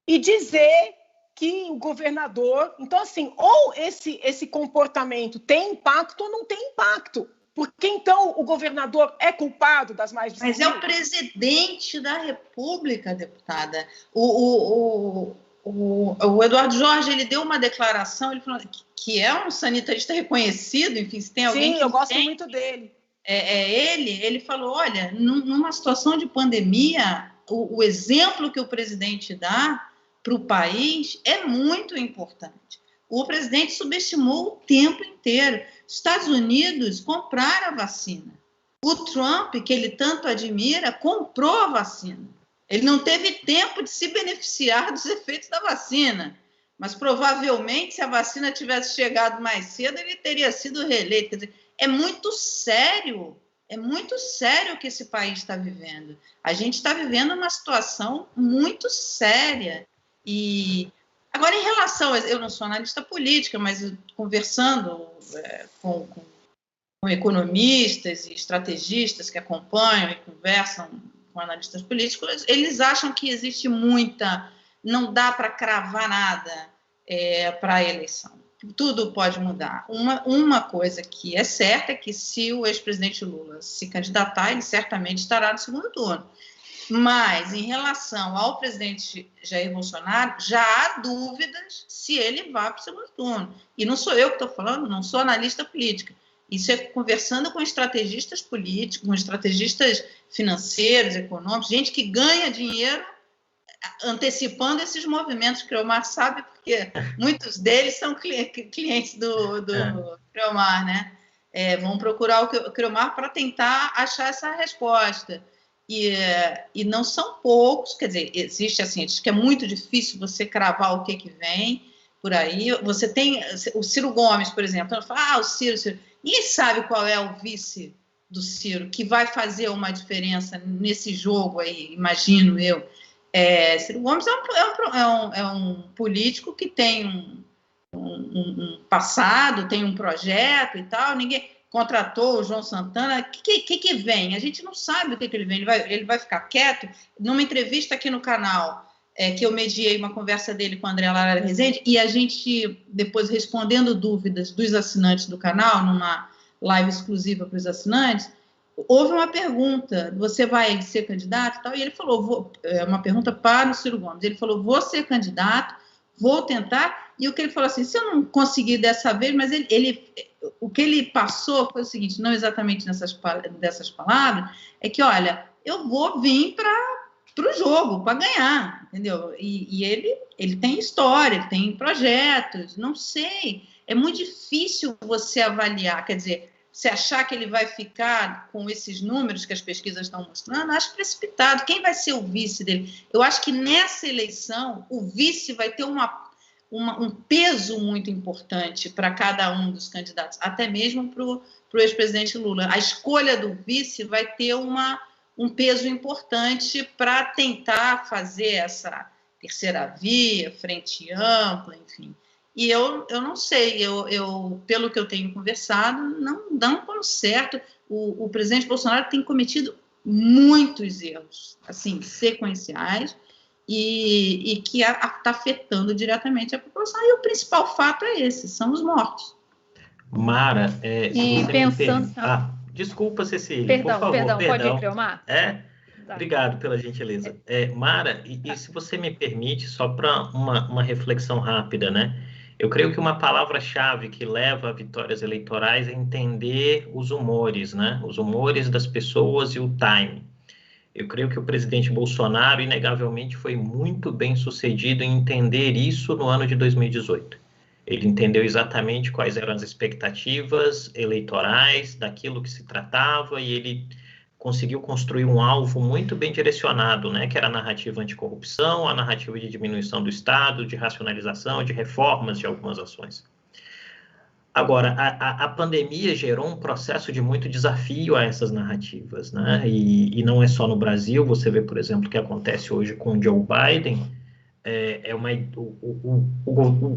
e dizer que o governador... Então, assim, ou esse comportamento tem impacto ou não tem impacto. Porque, então, o governador é culpado das mais de 100 mil? Mas é o presidente da República, deputada. O Eduardo Jorge, ele deu uma declaração, ele falou que é um sanitarista reconhecido, enfim, se tem alguém... Sim, eu gosto muito dele. Ele falou, olha, numa situação de pandemia, o exemplo que o presidente dá para o país é muito importante. O presidente subestimou o tempo inteiro. Os Estados Unidos compraram a vacina. O Trump, que ele tanto admira, comprou a vacina. Ele não teve tempo de se beneficiar dos efeitos da vacina, mas provavelmente, se a vacina tivesse chegado mais cedo, ele teria sido reeleito. Quer dizer, é muito sério o que esse país está vivendo. A gente está vivendo uma situação muito séria. E agora, em relação... Eu não sou analista política, mas conversando com economistas e estrategistas que acompanham e conversam com analistas políticos, eles acham que existe muita... Não dá para cravar nada para a eleição. Tudo pode mudar. Uma coisa que é certa é que se o ex-presidente Lula se candidatar, ele certamente estará no segundo turno. Mas, em relação ao presidente Jair Bolsonaro, já há dúvidas se ele vai para o segundo turno. E não sou eu que estou falando, não sou analista política. Isso é conversando com estrategistas políticos, com estrategistas financeiros, econômicos, gente que ganha dinheiro antecipando esses movimentos. Que o Cleomar sabe, porque muitos deles são clientes do Cleomar, né? Vão procurar o Cleomar para tentar achar essa resposta. E não são poucos, quer dizer, existe assim, acho que é muito difícil você cravar o que vem por aí. Você tem o Ciro Gomes, por exemplo, fala, o Ciro. Ninguém sabe qual é o vice do Ciro, que vai fazer uma diferença nesse jogo aí, imagino eu. Ciro Gomes é um político que tem um passado, tem um projeto e tal, ninguém... contratou o João Santana, o que vem? A gente não sabe o que ele vem, ele vai ficar quieto. Numa entrevista aqui no canal, que eu mediei uma conversa dele com a André Lara Rezende, e a gente, depois respondendo dúvidas dos assinantes do canal, numa live exclusiva para os assinantes, houve uma pergunta, você vai ser candidato? E tal, e ele falou, uma pergunta para o Ciro Gomes, ele falou, vou ser candidato vou tentar. E o que ele falou assim, se eu não conseguir dessa vez, mas o que ele passou foi o seguinte, não exatamente dessas palavras, é que, olha, eu vou vir para o jogo, para ganhar, entendeu? E ele tem história, ele tem projetos, não sei, é muito difícil você avaliar, quer dizer, você achar que ele vai ficar com esses números que as pesquisas estão mostrando, acho precipitado. Quem vai ser o vice dele? Eu acho que nessa eleição, o vice vai ter um peso muito importante para cada um dos candidatos, até mesmo para o ex-presidente Lula. A escolha do vice vai ter um peso importante para tentar fazer essa terceira via, frente ampla, enfim. E eu não sei, pelo que eu tenho conversado, não dão como certo. O presidente Bolsonaro tem cometido muitos erros, assim, sequenciais, e que está afetando diretamente a população. E o principal fato é esse, são os mortos. Mara, e pensando... desculpa, Cecília, perdão, por favor. Pode ir, Cleomar? Tá. Obrigado pela gentileza. Mara, e se você me permite, só para uma reflexão rápida, né? Eu creio que uma palavra-chave que leva a vitórias eleitorais é entender os humores, né? Os humores das pessoas e o time. Eu creio que o presidente Bolsonaro, inegavelmente, foi muito bem sucedido em entender isso no ano de 2018. Ele entendeu exatamente quais eram as expectativas eleitorais daquilo que se tratava e ele conseguiu construir um alvo muito bem direcionado, né, que era a narrativa anticorrupção, a narrativa de diminuição do Estado, de racionalização, de reformas de algumas ações. Agora, a pandemia gerou um processo de muito desafio a essas narrativas, né, e não é só no Brasil, você vê, por exemplo, o que acontece hoje com o Joe Biden,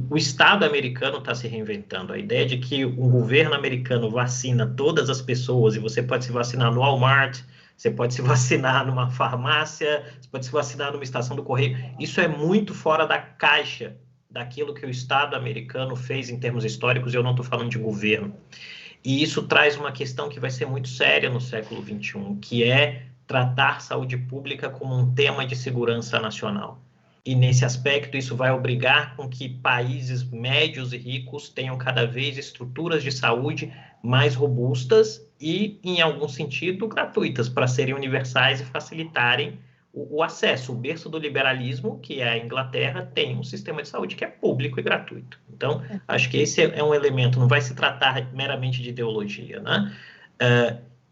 o Estado americano está se reinventando. A ideia de que o governo americano vacina todas as pessoas e você pode se vacinar no Walmart, você pode se vacinar numa farmácia, você pode se vacinar numa estação do correio, isso é muito fora da caixa daquilo que o Estado americano fez em termos históricos, e eu não estou falando de governo. E isso traz uma questão que vai ser muito séria no século XXI, que é tratar saúde pública como um tema de segurança nacional. E, nesse aspecto, isso vai obrigar com que países médios e ricos tenham cada vez estruturas de saúde mais robustas e, em algum sentido, gratuitas, para serem universais e facilitarem o acesso. O berço do liberalismo, que é a Inglaterra, tem um sistema de saúde que é público e gratuito. Então, acho que esse é um elemento, não vai se tratar meramente de ideologia, né?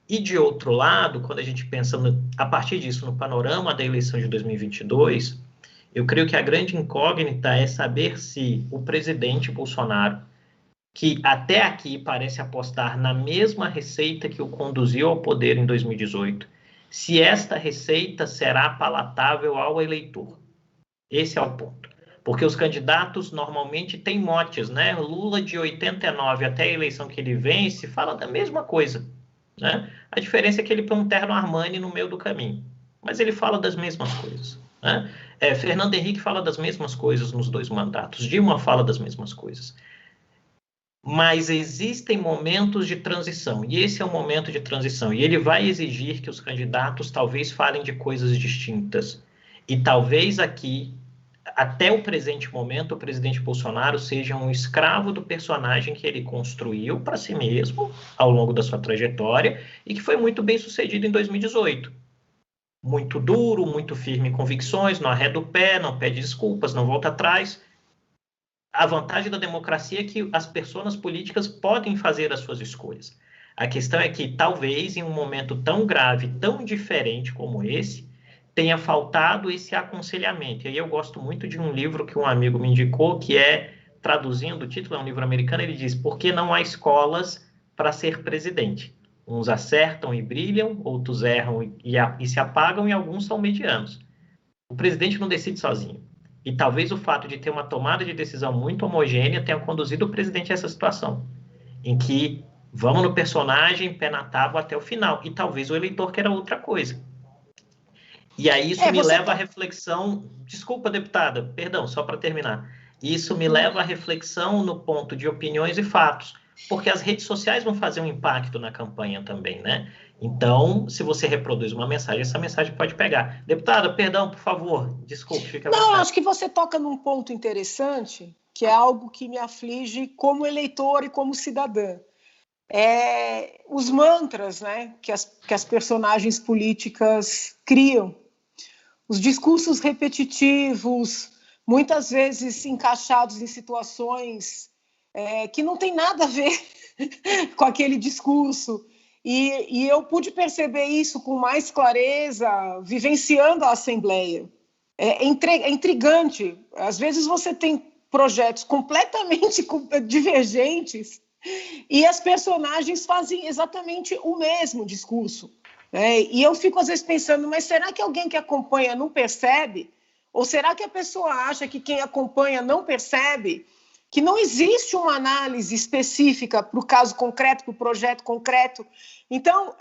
E, de outro lado, quando a gente pensa, a partir disso, no panorama da eleição de 2022... eu creio que a grande incógnita é saber se o presidente Bolsonaro, que até aqui parece apostar na mesma receita que o conduziu ao poder em 2018, se esta receita será palatável ao eleitor. Esse é o ponto. Porque os candidatos normalmente têm motes, né? Lula, de 89 até a eleição que ele vence, fala da mesma coisa, né? A diferença é que ele põe um terno Armani no meio do caminho, mas ele fala das mesmas coisas, né? Fernando Henrique fala das mesmas coisas nos 2 mandatos, Dilma fala das mesmas coisas. Mas existem momentos de transição, e esse é um momento de transição, e ele vai exigir que os candidatos talvez falem de coisas distintas. E talvez aqui, até o presente momento, o presidente Bolsonaro seja um escravo do personagem que ele construiu para si mesmo ao longo da sua trajetória, e que foi muito bem sucedido em 2018. Muito duro, muito firme em convicções, não arreda o pé, não pede desculpas, não volta atrás. A vantagem da democracia é que as pessoas políticas podem fazer as suas escolhas. A questão é que, talvez, em um momento tão grave, tão diferente como esse, tenha faltado esse aconselhamento. E aí eu gosto muito de um livro que um amigo me indicou, que é, traduzindo, o título é um livro americano, ele diz: Por que não há escolas para ser presidente? Uns acertam e brilham, outros erram e se apagam, e alguns são medianos. O presidente não decide sozinho. E talvez o fato de ter uma tomada de decisão muito homogênea tenha conduzido o presidente a essa situação, em que vamos no personagem, pé na tábua até o final. E talvez o eleitor queira outra coisa. E aí isso me leva à reflexão... Desculpa, deputada, perdão, só para terminar. Isso me leva à reflexão no ponto de opiniões e fatos. porque as redes sociais vão fazer um impacto na campanha também, né? Então, se você reproduz uma mensagem, essa mensagem pode pegar. Deputada, perdão, por favor, desculpe, fica à vontade. Não, acho que você toca num ponto interessante, que é algo que me aflige como eleitor e como cidadã. Os mantras, né, que as personagens políticas criam, os discursos repetitivos, muitas vezes encaixados em situações que não tem nada a ver com aquele discurso. E eu pude perceber isso com mais clareza vivenciando a Assembleia. É intrigante. Às vezes você tem projetos completamente divergentes e as personagens fazem exatamente o mesmo discurso. E eu fico às vezes pensando, mas será que alguém que acompanha não percebe? Ou será que a pessoa acha que quem acompanha não percebe? Que não existe uma análise específica para o caso concreto, para o projeto concreto. Então,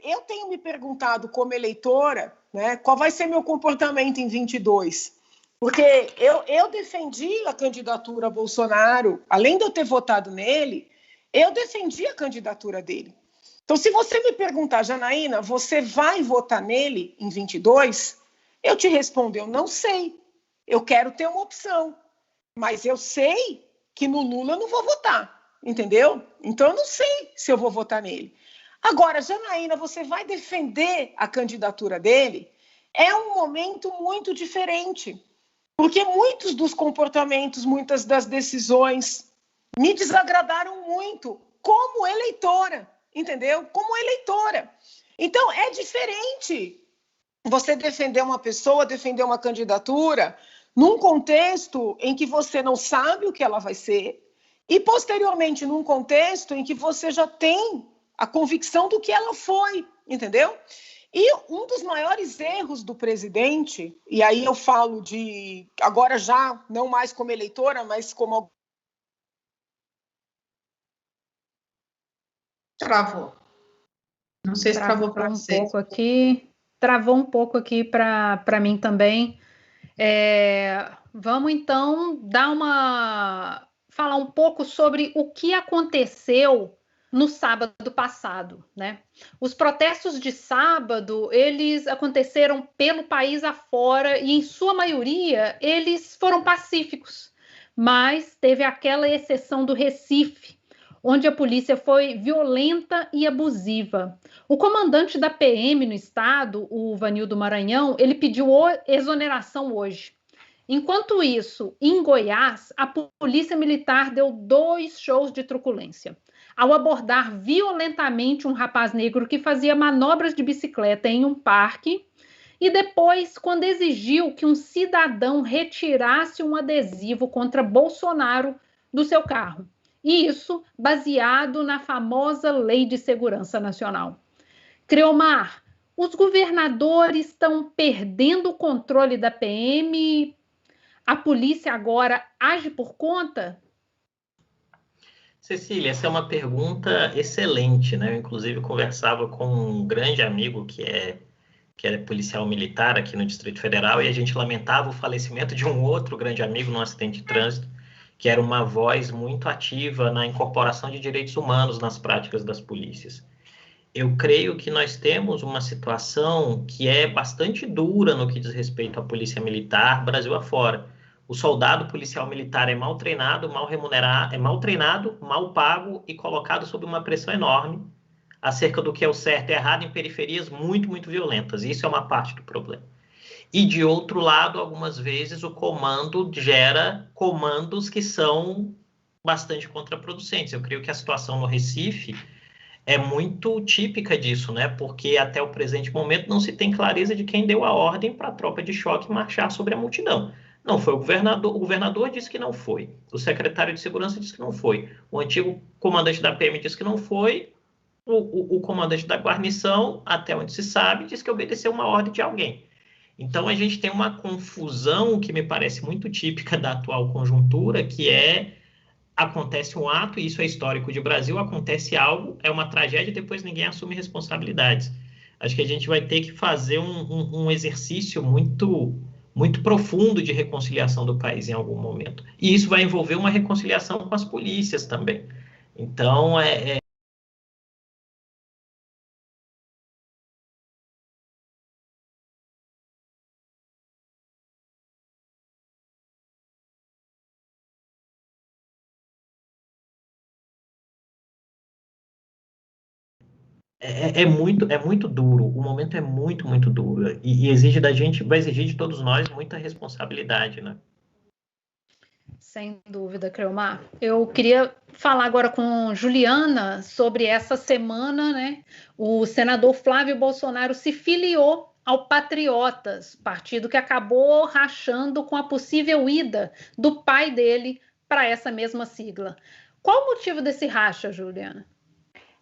eu tenho me perguntado como eleitora, né, qual vai ser meu comportamento em 22. Porque eu defendi a candidatura a Bolsonaro, além de eu ter votado nele, eu defendi a candidatura dele. Então, se você me perguntar, Janaína, você vai votar nele em 22? Eu te respondo, eu não sei. Eu quero ter uma opção. Mas eu sei que no Lula eu não vou votar, entendeu? Então eu não sei se eu vou votar nele. Agora, Janaína, você vai defender a candidatura dele? É um momento muito diferente, porque muitos dos comportamentos, muitas das decisões me desagradaram muito como eleitora, entendeu? Como eleitora. Então é diferente você defender uma pessoa, defender uma candidatura num contexto em que você não sabe o que ela vai ser e, posteriormente, num contexto em que você já tem a convicção do que ela foi, entendeu? E um dos maiores erros do presidente, e aí eu falo de, agora já, não mais como eleitora, mas como... Travou. Não sei se travou para vocês. Travou um pouco aqui para mim também. Vamos então falar um pouco sobre o que aconteceu no sábado passado, né? Os protestos de sábado, eles aconteceram pelo país afora e, em sua maioria, eles foram pacíficos, mas teve aquela exceção do Recife, onde a polícia foi violenta e abusiva. O comandante da PM no estado, o Vanildo Maranhão, ele pediu exoneração hoje. Enquanto isso, em Goiás, a polícia militar deu 2 shows de truculência. Ao abordar violentamente um rapaz negro que fazia manobras de bicicleta em um parque, e depois, quando exigiu que um cidadão retirasse um adesivo contra Bolsonaro do seu carro. E isso baseado na famosa Lei de Segurança Nacional. Creomar, os governadores estão perdendo o controle da PM? A polícia agora age por conta? Cecília, essa é uma pergunta excelente, né? Eu, inclusive, conversava com um grande amigo que é policial militar aqui no Distrito Federal e a gente lamentava o falecimento de um outro grande amigo num acidente de trânsito, que era uma voz muito ativa na incorporação de direitos humanos nas práticas das polícias. Eu creio que nós temos uma situação que é bastante dura no que diz respeito à polícia militar, Brasil afora. O soldado policial militar é mal treinado, mal remunerado, mal treinado, mal pago e colocado sob uma pressão enorme acerca do que é o certo e errado em periferias muito, muito violentas. Isso é uma parte do problema. E, de outro lado, algumas vezes o comando gera comandos que são bastante contraproducentes. Eu creio que a situação no Recife é muito típica disso, né? Porque até o presente momento não se tem clareza de quem deu a ordem para a tropa de choque marchar sobre a multidão. Não foi o governador disse que não foi. O secretário de Segurança disse que não foi. O antigo comandante da PM disse que não foi. O comandante da guarnição, até onde se sabe, disse que obedeceu uma ordem de alguém. Então, a gente tem uma confusão que me parece muito típica da atual conjuntura, que acontece um ato, e isso é histórico de Brasil, acontece algo, é uma tragédia e depois ninguém assume responsabilidades. Acho que a gente vai ter que fazer um exercício muito, muito profundo de reconciliação do país em algum momento. E isso vai envolver uma reconciliação com as polícias também. Então, muito duro, o momento é muito, muito duro, e exige da gente, vai exigir de todos nós muita responsabilidade, né? Sem dúvida, Creomar. Eu queria falar agora com Juliana sobre essa semana, né? O senador Flávio Bolsonaro se filiou ao Patriotas, partido que acabou rachando com a possível ida do pai dele para essa mesma sigla. Qual o motivo desse racha, Juliana?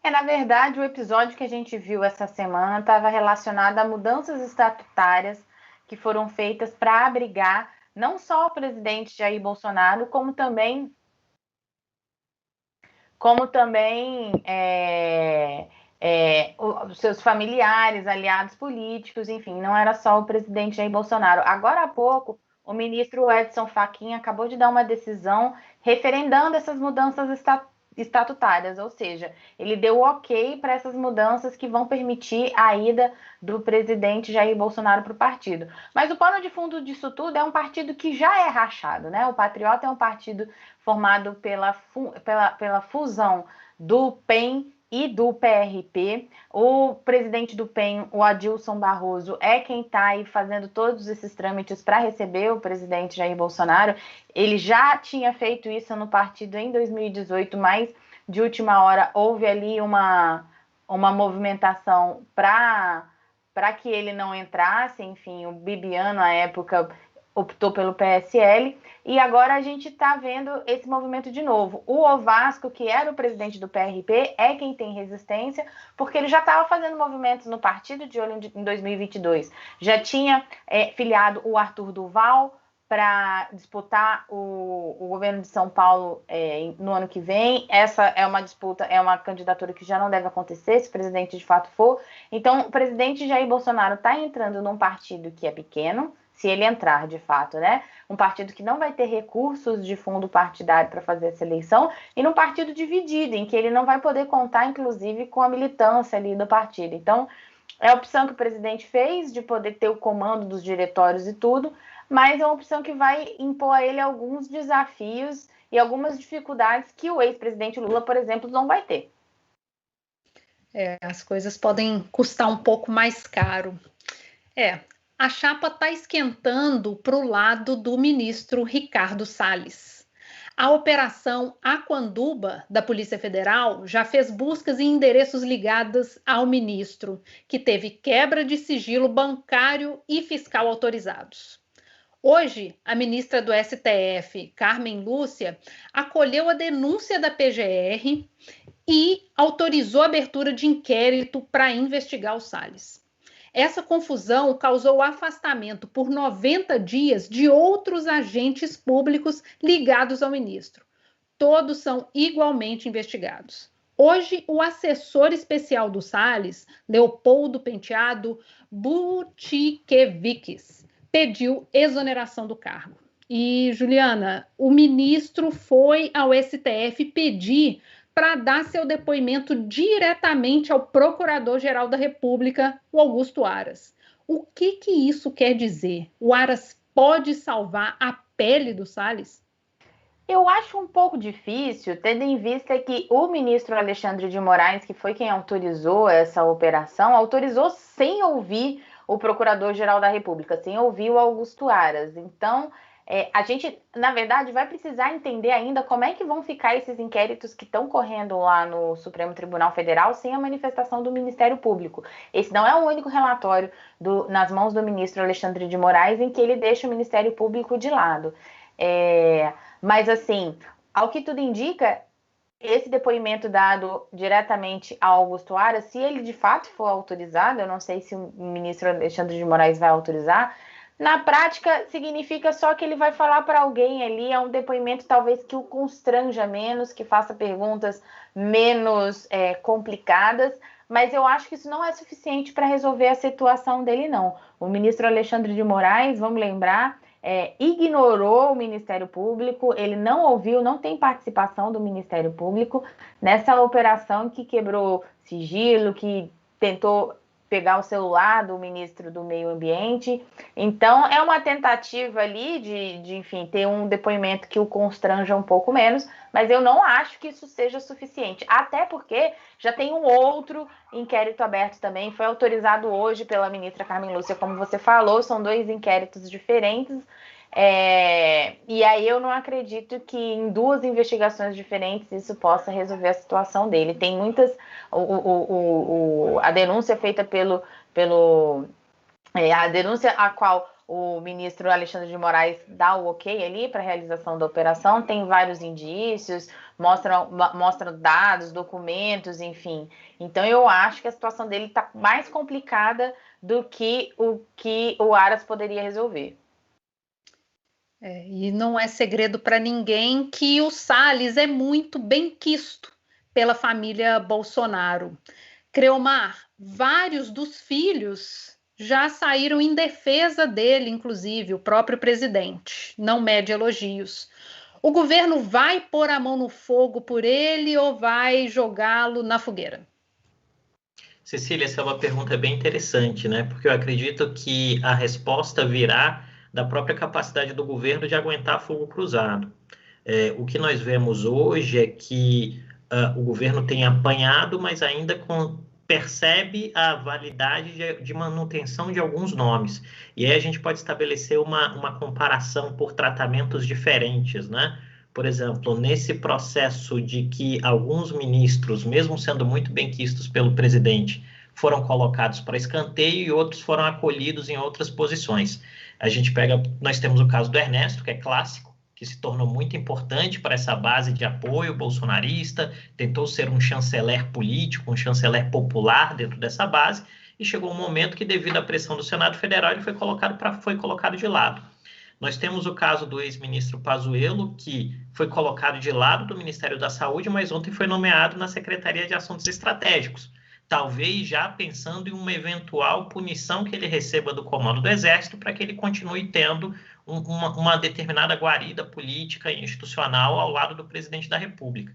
Na verdade, o episódio que a gente viu essa semana estava relacionado a mudanças estatutárias que foram feitas para abrigar não só o presidente Jair Bolsonaro, como também os seus familiares, aliados políticos, enfim, não era só o presidente Jair Bolsonaro. Agora há pouco, o ministro Edson Fachin acabou de dar uma decisão referendando essas mudanças estatutárias, ou seja, ele deu ok para essas mudanças que vão permitir a ida do presidente Jair Bolsonaro para o partido. Mas o pano de fundo disso tudo é um partido que já é rachado, né? O Patriota é um partido formado pela fusão do PEN e do PRP. O presidente do PEN, o Adilson Barroso, é quem está aí fazendo todos esses trâmites para receber o presidente Jair Bolsonaro. Ele já tinha feito isso no partido em 2018, mas de última hora houve ali uma movimentação para que ele não entrasse. Enfim, o Bibiano, à época, optou pelo PSL, e agora a gente está vendo esse movimento de novo. O Ovasco, que era o presidente do PRP, é quem tem resistência, porque ele já estava fazendo movimentos no partido de olho em 2022. Já tinha filiado o Arthur Duval para disputar o governo de São Paulo no ano que vem. Essa é uma disputa, é uma candidatura que já não deve acontecer, se o presidente de fato for. Então, o presidente Jair Bolsonaro está entrando num partido que é pequeno, se ele entrar de fato, né? Um partido que não vai ter recursos de fundo partidário para fazer essa eleição, e num partido dividido, em que ele não vai poder contar, inclusive, com a militância ali do partido. Então, é a opção que o presidente fez de poder ter o comando dos diretórios e tudo, mas é uma opção que vai impor a ele alguns desafios e algumas dificuldades que o ex-presidente Lula, por exemplo, não vai ter. As coisas podem custar um pouco mais caro. A chapa está esquentando para o lado do ministro Ricardo Salles. A Operação Aquanduba da Polícia Federal já fez buscas em endereços ligados ao ministro, que teve quebra de sigilo bancário e fiscal autorizados. Hoje, a ministra do STF, Carmen Lúcia, acolheu a denúncia da PGR e autorizou a abertura de inquérito para investigar o Salles. Essa confusão causou o afastamento por 90 dias de outros agentes públicos ligados ao ministro. Todos são igualmente investigados. Hoje, o assessor especial do Salles, Leopoldo Penteado Butiqueviques, pediu exoneração do cargo. E, Juliana, o ministro foi ao STF pedir para dar seu depoimento diretamente ao Procurador-Geral da República, o Augusto Aras. O que isso quer dizer? O Aras pode salvar a pele do Salles? Eu acho um pouco difícil, tendo em vista que o ministro Alexandre de Moraes, que foi quem autorizou essa operação, autorizou sem ouvir o Procurador-Geral da República, sem ouvir o Augusto Aras. Então, a gente, na verdade, vai precisar entender ainda como é que vão ficar esses inquéritos que estão correndo lá no Supremo Tribunal Federal sem a manifestação do Ministério Público. Esse não é o único relatório nas mãos do ministro Alexandre de Moraes em que ele deixa o Ministério Público de lado. Mas, assim, ao que tudo indica, esse depoimento dado diretamente ao Augusto Aras, se ele de fato for autorizado, eu não sei se o ministro Alexandre de Moraes vai autorizar, na prática significa só que ele vai falar para alguém ali, é um depoimento talvez que o constranja menos, que faça perguntas menos complicadas, mas eu acho que isso não é suficiente para resolver a situação dele, não. O ministro Alexandre de Moraes, vamos lembrar, ignorou o Ministério Público, ele não ouviu, não tem participação do Ministério Público nessa operação que quebrou sigilo, que tentou pegar o celular do ministro do Meio Ambiente. Então, é uma tentativa ali de enfim, ter um depoimento que o constranja um pouco menos, mas eu não acho que isso seja suficiente. Até porque já tem um outro inquérito aberto também, foi autorizado hoje pela ministra Carmen Lúcia, como você falou, são 2 inquéritos diferentes. E aí eu não acredito que em 2 investigações diferentes isso possa resolver a situação dele. Tem muitas... a denúncia feita a denúncia a qual o ministro Alexandre de Moraes dá o ok ali para a realização da operação, tem vários indícios, mostra dados, documentos, enfim. Então eu acho que a situação dele está mais complicada do que o Aras poderia resolver. E não é segredo para ninguém que o Salles é muito benquisto pela família Bolsonaro. Creomar, vários dos filhos já saíram em defesa dele, inclusive o próprio presidente, não mede elogios. O governo vai pôr a mão no fogo por ele ou vai jogá-lo na fogueira? Cecília, essa é uma pergunta bem interessante, né? Porque eu acredito que a resposta virá da própria capacidade do governo de aguentar fogo cruzado. O que nós vemos hoje é que o governo tem apanhado, mas ainda percebe a validade de manutenção de alguns nomes. E aí a gente pode estabelecer uma comparação por tratamentos diferentes, né? Por exemplo, nesse processo de que alguns ministros, mesmo sendo muito benquistos pelo presidente, foram colocados para escanteio e outros foram acolhidos em outras posições. Nós temos o caso do Ernesto, que é clássico, que se tornou muito importante para essa base de apoio bolsonarista, tentou ser um chanceler político, um chanceler popular dentro dessa base, e chegou um momento que, devido à pressão do Senado Federal, ele foi colocado de lado. Nós temos o caso do ex-ministro Pazuello, que foi colocado de lado do Ministério da Saúde, mas ontem foi nomeado na Secretaria de Assuntos Estratégicos, talvez já pensando em uma eventual punição que ele receba do comando do Exército para que ele continue tendo uma determinada guarida política e institucional ao lado do presidente da República.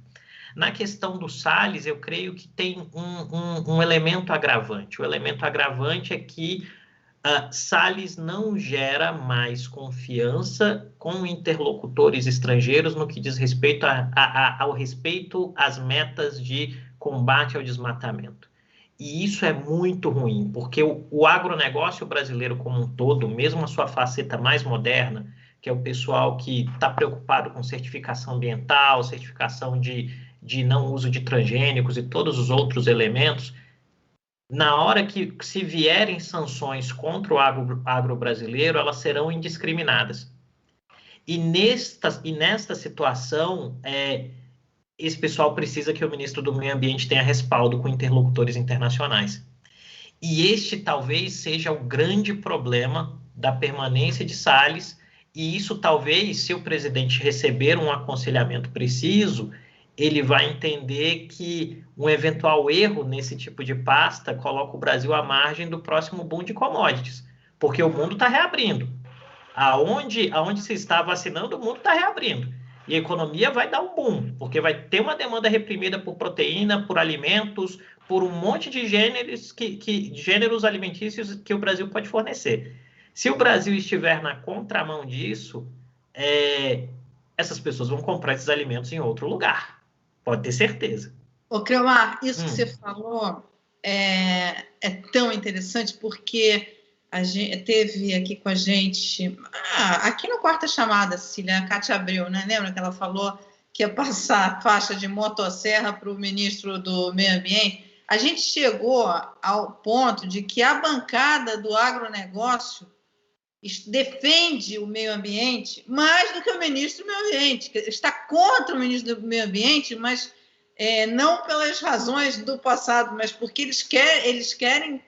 Na questão do Salles, eu creio que tem um elemento agravante. O elemento agravante é que Salles não gera mais confiança com interlocutores estrangeiros no que diz respeito ao respeito às metas de combate ao desmatamento. E isso é muito ruim, porque o agronegócio brasileiro como um todo, mesmo a sua faceta mais moderna, que é o pessoal que está preocupado com certificação ambiental, certificação de não uso de transgênicos e todos os outros elementos, na hora que se vierem sanções contra o agro brasileiro, elas serão indiscriminadas. E nesta situação, esse pessoal precisa que o ministro do Meio Ambiente tenha respaldo com interlocutores internacionais. E este talvez seja o grande problema da permanência de Salles, e isso talvez, se o presidente receber um aconselhamento preciso, ele vai entender que um eventual erro nesse tipo de pasta coloca o Brasil à margem do próximo boom de commodities, porque o mundo está reabrindo. Aonde se está vacinando, o mundo está reabrindo. E a economia vai dar um boom, porque vai ter uma demanda reprimida por proteína, por alimentos, por um monte de gêneros alimentícios que o Brasil pode fornecer. Se o Brasil estiver na contramão disso, essas pessoas vão comprar esses alimentos em outro lugar. Pode ter certeza. Ô, Creomar, isso que você falou é tão interessante, porque a gente teve aqui com a gente, aqui no Quarta Chamada, Cecília, a Cátia Abreu, né? Lembra que ela falou que ia passar faixa de motosserra para o ministro do Meio Ambiente? A gente chegou ao ponto de que a bancada do agronegócio defende o meio ambiente mais do que o ministro do Meio Ambiente. Está contra o ministro do Meio Ambiente, mas não pelas razões do passado, mas porque eles querem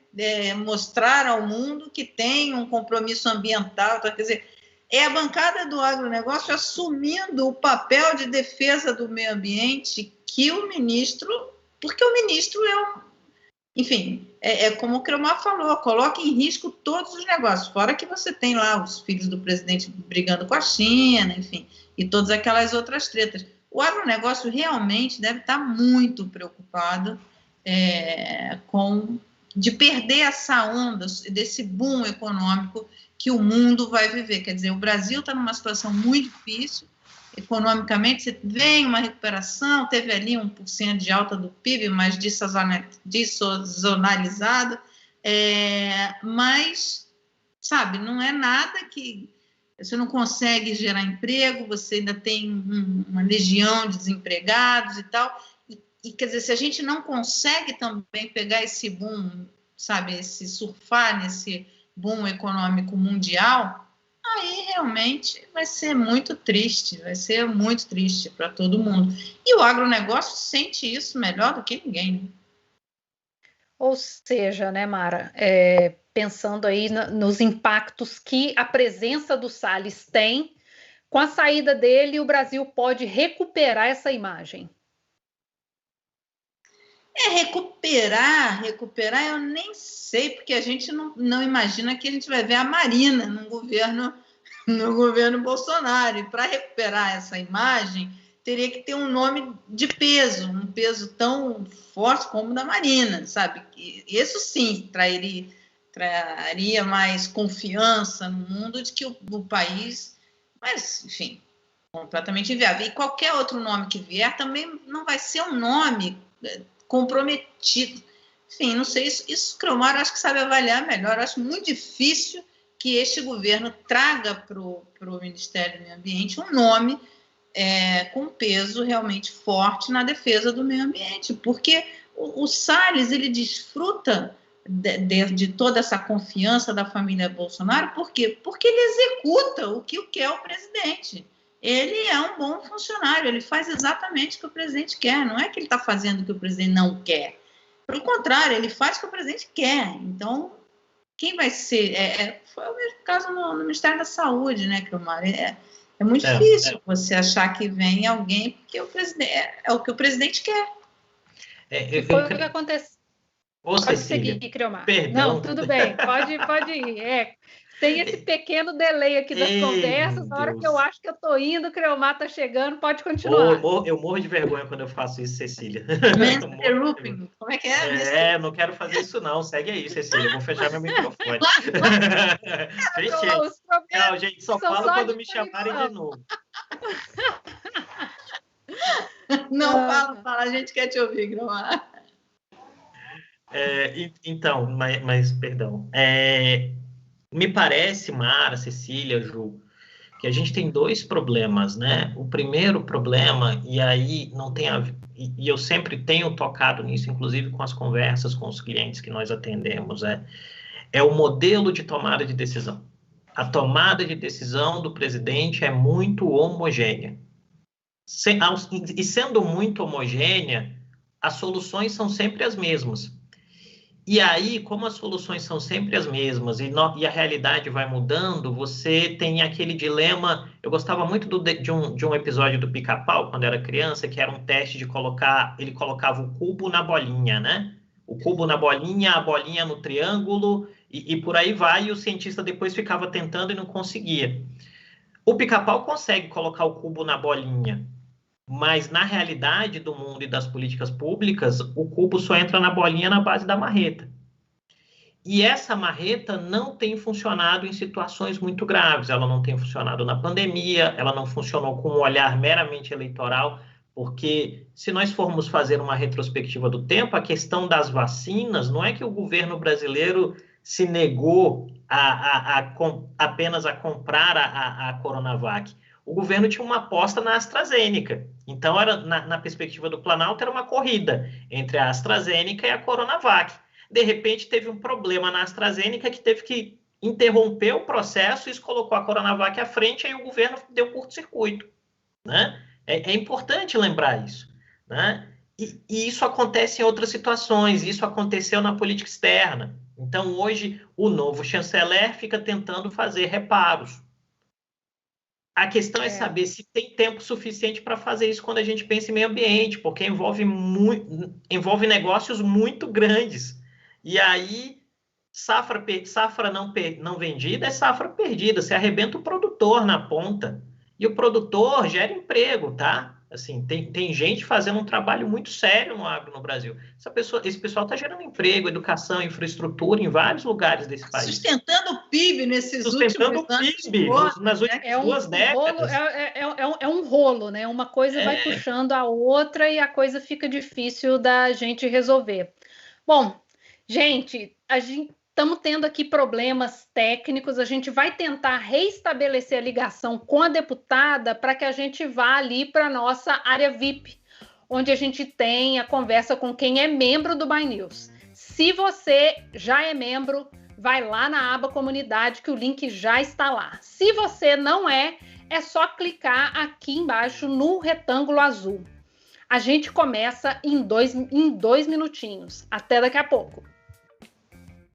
mostrar ao mundo que tem um compromisso ambiental. Quer dizer, é a bancada do agronegócio assumindo o papel de defesa do meio ambiente que o ministro, porque o ministro enfim, é como o Cromar falou, coloca em risco todos os negócios, fora que você tem lá os filhos do presidente brigando com a China, enfim, e todas aquelas outras tretas. O agronegócio realmente deve estar muito preocupado de perder essa onda, desse boom econômico que o mundo vai viver. Quer dizer, o Brasil está numa situação muito difícil, economicamente, você vem uma recuperação, teve ali 1% de alta do PIB, mas dessazonalizado, mas, sabe, não é nada que... Você não consegue gerar emprego, você ainda tem uma legião de desempregados e tal, e quer dizer, se a gente não consegue também pegar esse boom, sabe, surfar nesse boom econômico mundial, aí realmente vai ser muito triste para todo mundo. E o agronegócio sente isso melhor do que ninguém, né? Ou seja, né, Mara, pensando aí nos impactos que a presença do Salles tem, com a saída dele, o Brasil pode recuperar essa imagem. Recuperar, eu nem sei, porque a gente não imagina que a gente vai ver a Marina no governo Bolsonaro. E para recuperar essa imagem, teria que ter um nome de peso, um peso tão forte como o da Marina, sabe? Isso sim traria mais confiança no mundo de que o país... Mas, enfim, completamente inviável. E qualquer outro nome que vier também não vai ser um nome comprometido. Enfim, não sei, isso Cromar acho que sabe avaliar melhor. Acho muito difícil que este governo traga para o Ministério do Meio Ambiente um nome com peso realmente forte na defesa do meio ambiente, porque o Salles, ele desfruta de toda essa confiança da família Bolsonaro. Por quê? Porque ele executa o que quer o presidente. Ele é um bom funcionário, ele faz exatamente o que o presidente quer, não é que ele está fazendo o que o presidente não quer. Pelo contrário, ele faz o que o presidente quer. Então, quem vai ser? Foi o mesmo caso no Ministério da Saúde, né, Cromar? É muito difícil você achar que vem alguém porque o que o presidente quer. Foi o que aconteceu. Pode seguir, Cromar. Perdão. Não, tudo bem, pode ir. Tem esse pequeno delay aqui das conversas, na hora que eu acho que eu tô indo, o Cromar tá chegando, pode continuar. Eu morro de vergonha quando eu faço isso, Cecília. Como é que é? Não quero fazer isso não, segue aí, Cecília, eu vou fechar meu microfone. Tchau, gente, só falo quando me chamarem de novo. Não, fala, a gente quer te ouvir, Cromar. Então, mas perdão. Me parece, Mara, Cecília, Ju, que a gente tem dois problemas, né? O primeiro problema, e aí não tem e eu sempre tenho tocado nisso, inclusive com as conversas com os clientes que nós atendemos, é o modelo de tomada de decisão. A tomada de decisão do presidente é muito homogênea. E sendo muito homogênea, as soluções são sempre as mesmas. E aí, como as soluções são sempre as mesmas e a realidade vai mudando, você tem aquele dilema... Eu gostava muito de um episódio do Pica-Pau, quando era criança, que era um teste de ele colocava o cubo na bolinha, né? O cubo na bolinha, a bolinha no triângulo, e por aí vai, e o cientista depois ficava tentando e não conseguia. O Pica-Pau consegue colocar o cubo na bolinha, mas na realidade do mundo e das políticas públicas, o cubo só entra na bolinha na base da marreta. E essa marreta não tem funcionado em situações muito graves. Ela não tem funcionado na pandemia, ela não funcionou com um olhar meramente eleitoral, porque se nós formos fazer uma retrospectiva do tempo, a questão das vacinas, não é que o governo brasileiro se negou apenas a comprar a Coronavac. O governo tinha uma aposta na AstraZeneca. Então, na perspectiva do Planalto, era uma corrida entre a AstraZeneca e a Coronavac. De repente, teve um problema na AstraZeneca que teve que interromper o processo, e isso colocou a Coronavac à frente, aí o governo deu curto-circuito, né? É importante lembrar isso, né? E isso acontece em outras situações, isso aconteceu na política externa. Então, hoje, o novo chanceler fica tentando fazer reparos. A questão é saber se tem tempo suficiente para fazer isso quando a gente pensa em meio ambiente, porque envolve negócios muito grandes. E aí, safra não vendida é safra perdida. Você arrebenta o produtor na ponta. E o produtor gera emprego, tá? Assim, tem gente fazendo um trabalho muito sério no agro no Brasil. Esse pessoal está gerando emprego, educação, infraestrutura em vários lugares desse país. Sustentando o PIB nesses últimos anos. Nas últimas 2 décadas. É um rolo, né? Uma coisa vai puxando a outra e a coisa fica difícil da gente resolver. Bom, gente, estamos tendo aqui problemas técnicos, a gente vai tentar reestabelecer a ligação com a deputada para que a gente vá ali para a nossa área VIP, onde a gente tem a conversa com quem é membro do BY News. Se você já é membro, vai lá na aba comunidade que o link já está lá. Se você não é só clicar aqui embaixo no retângulo azul. A gente começa em dois minutinhos. Até daqui a pouco.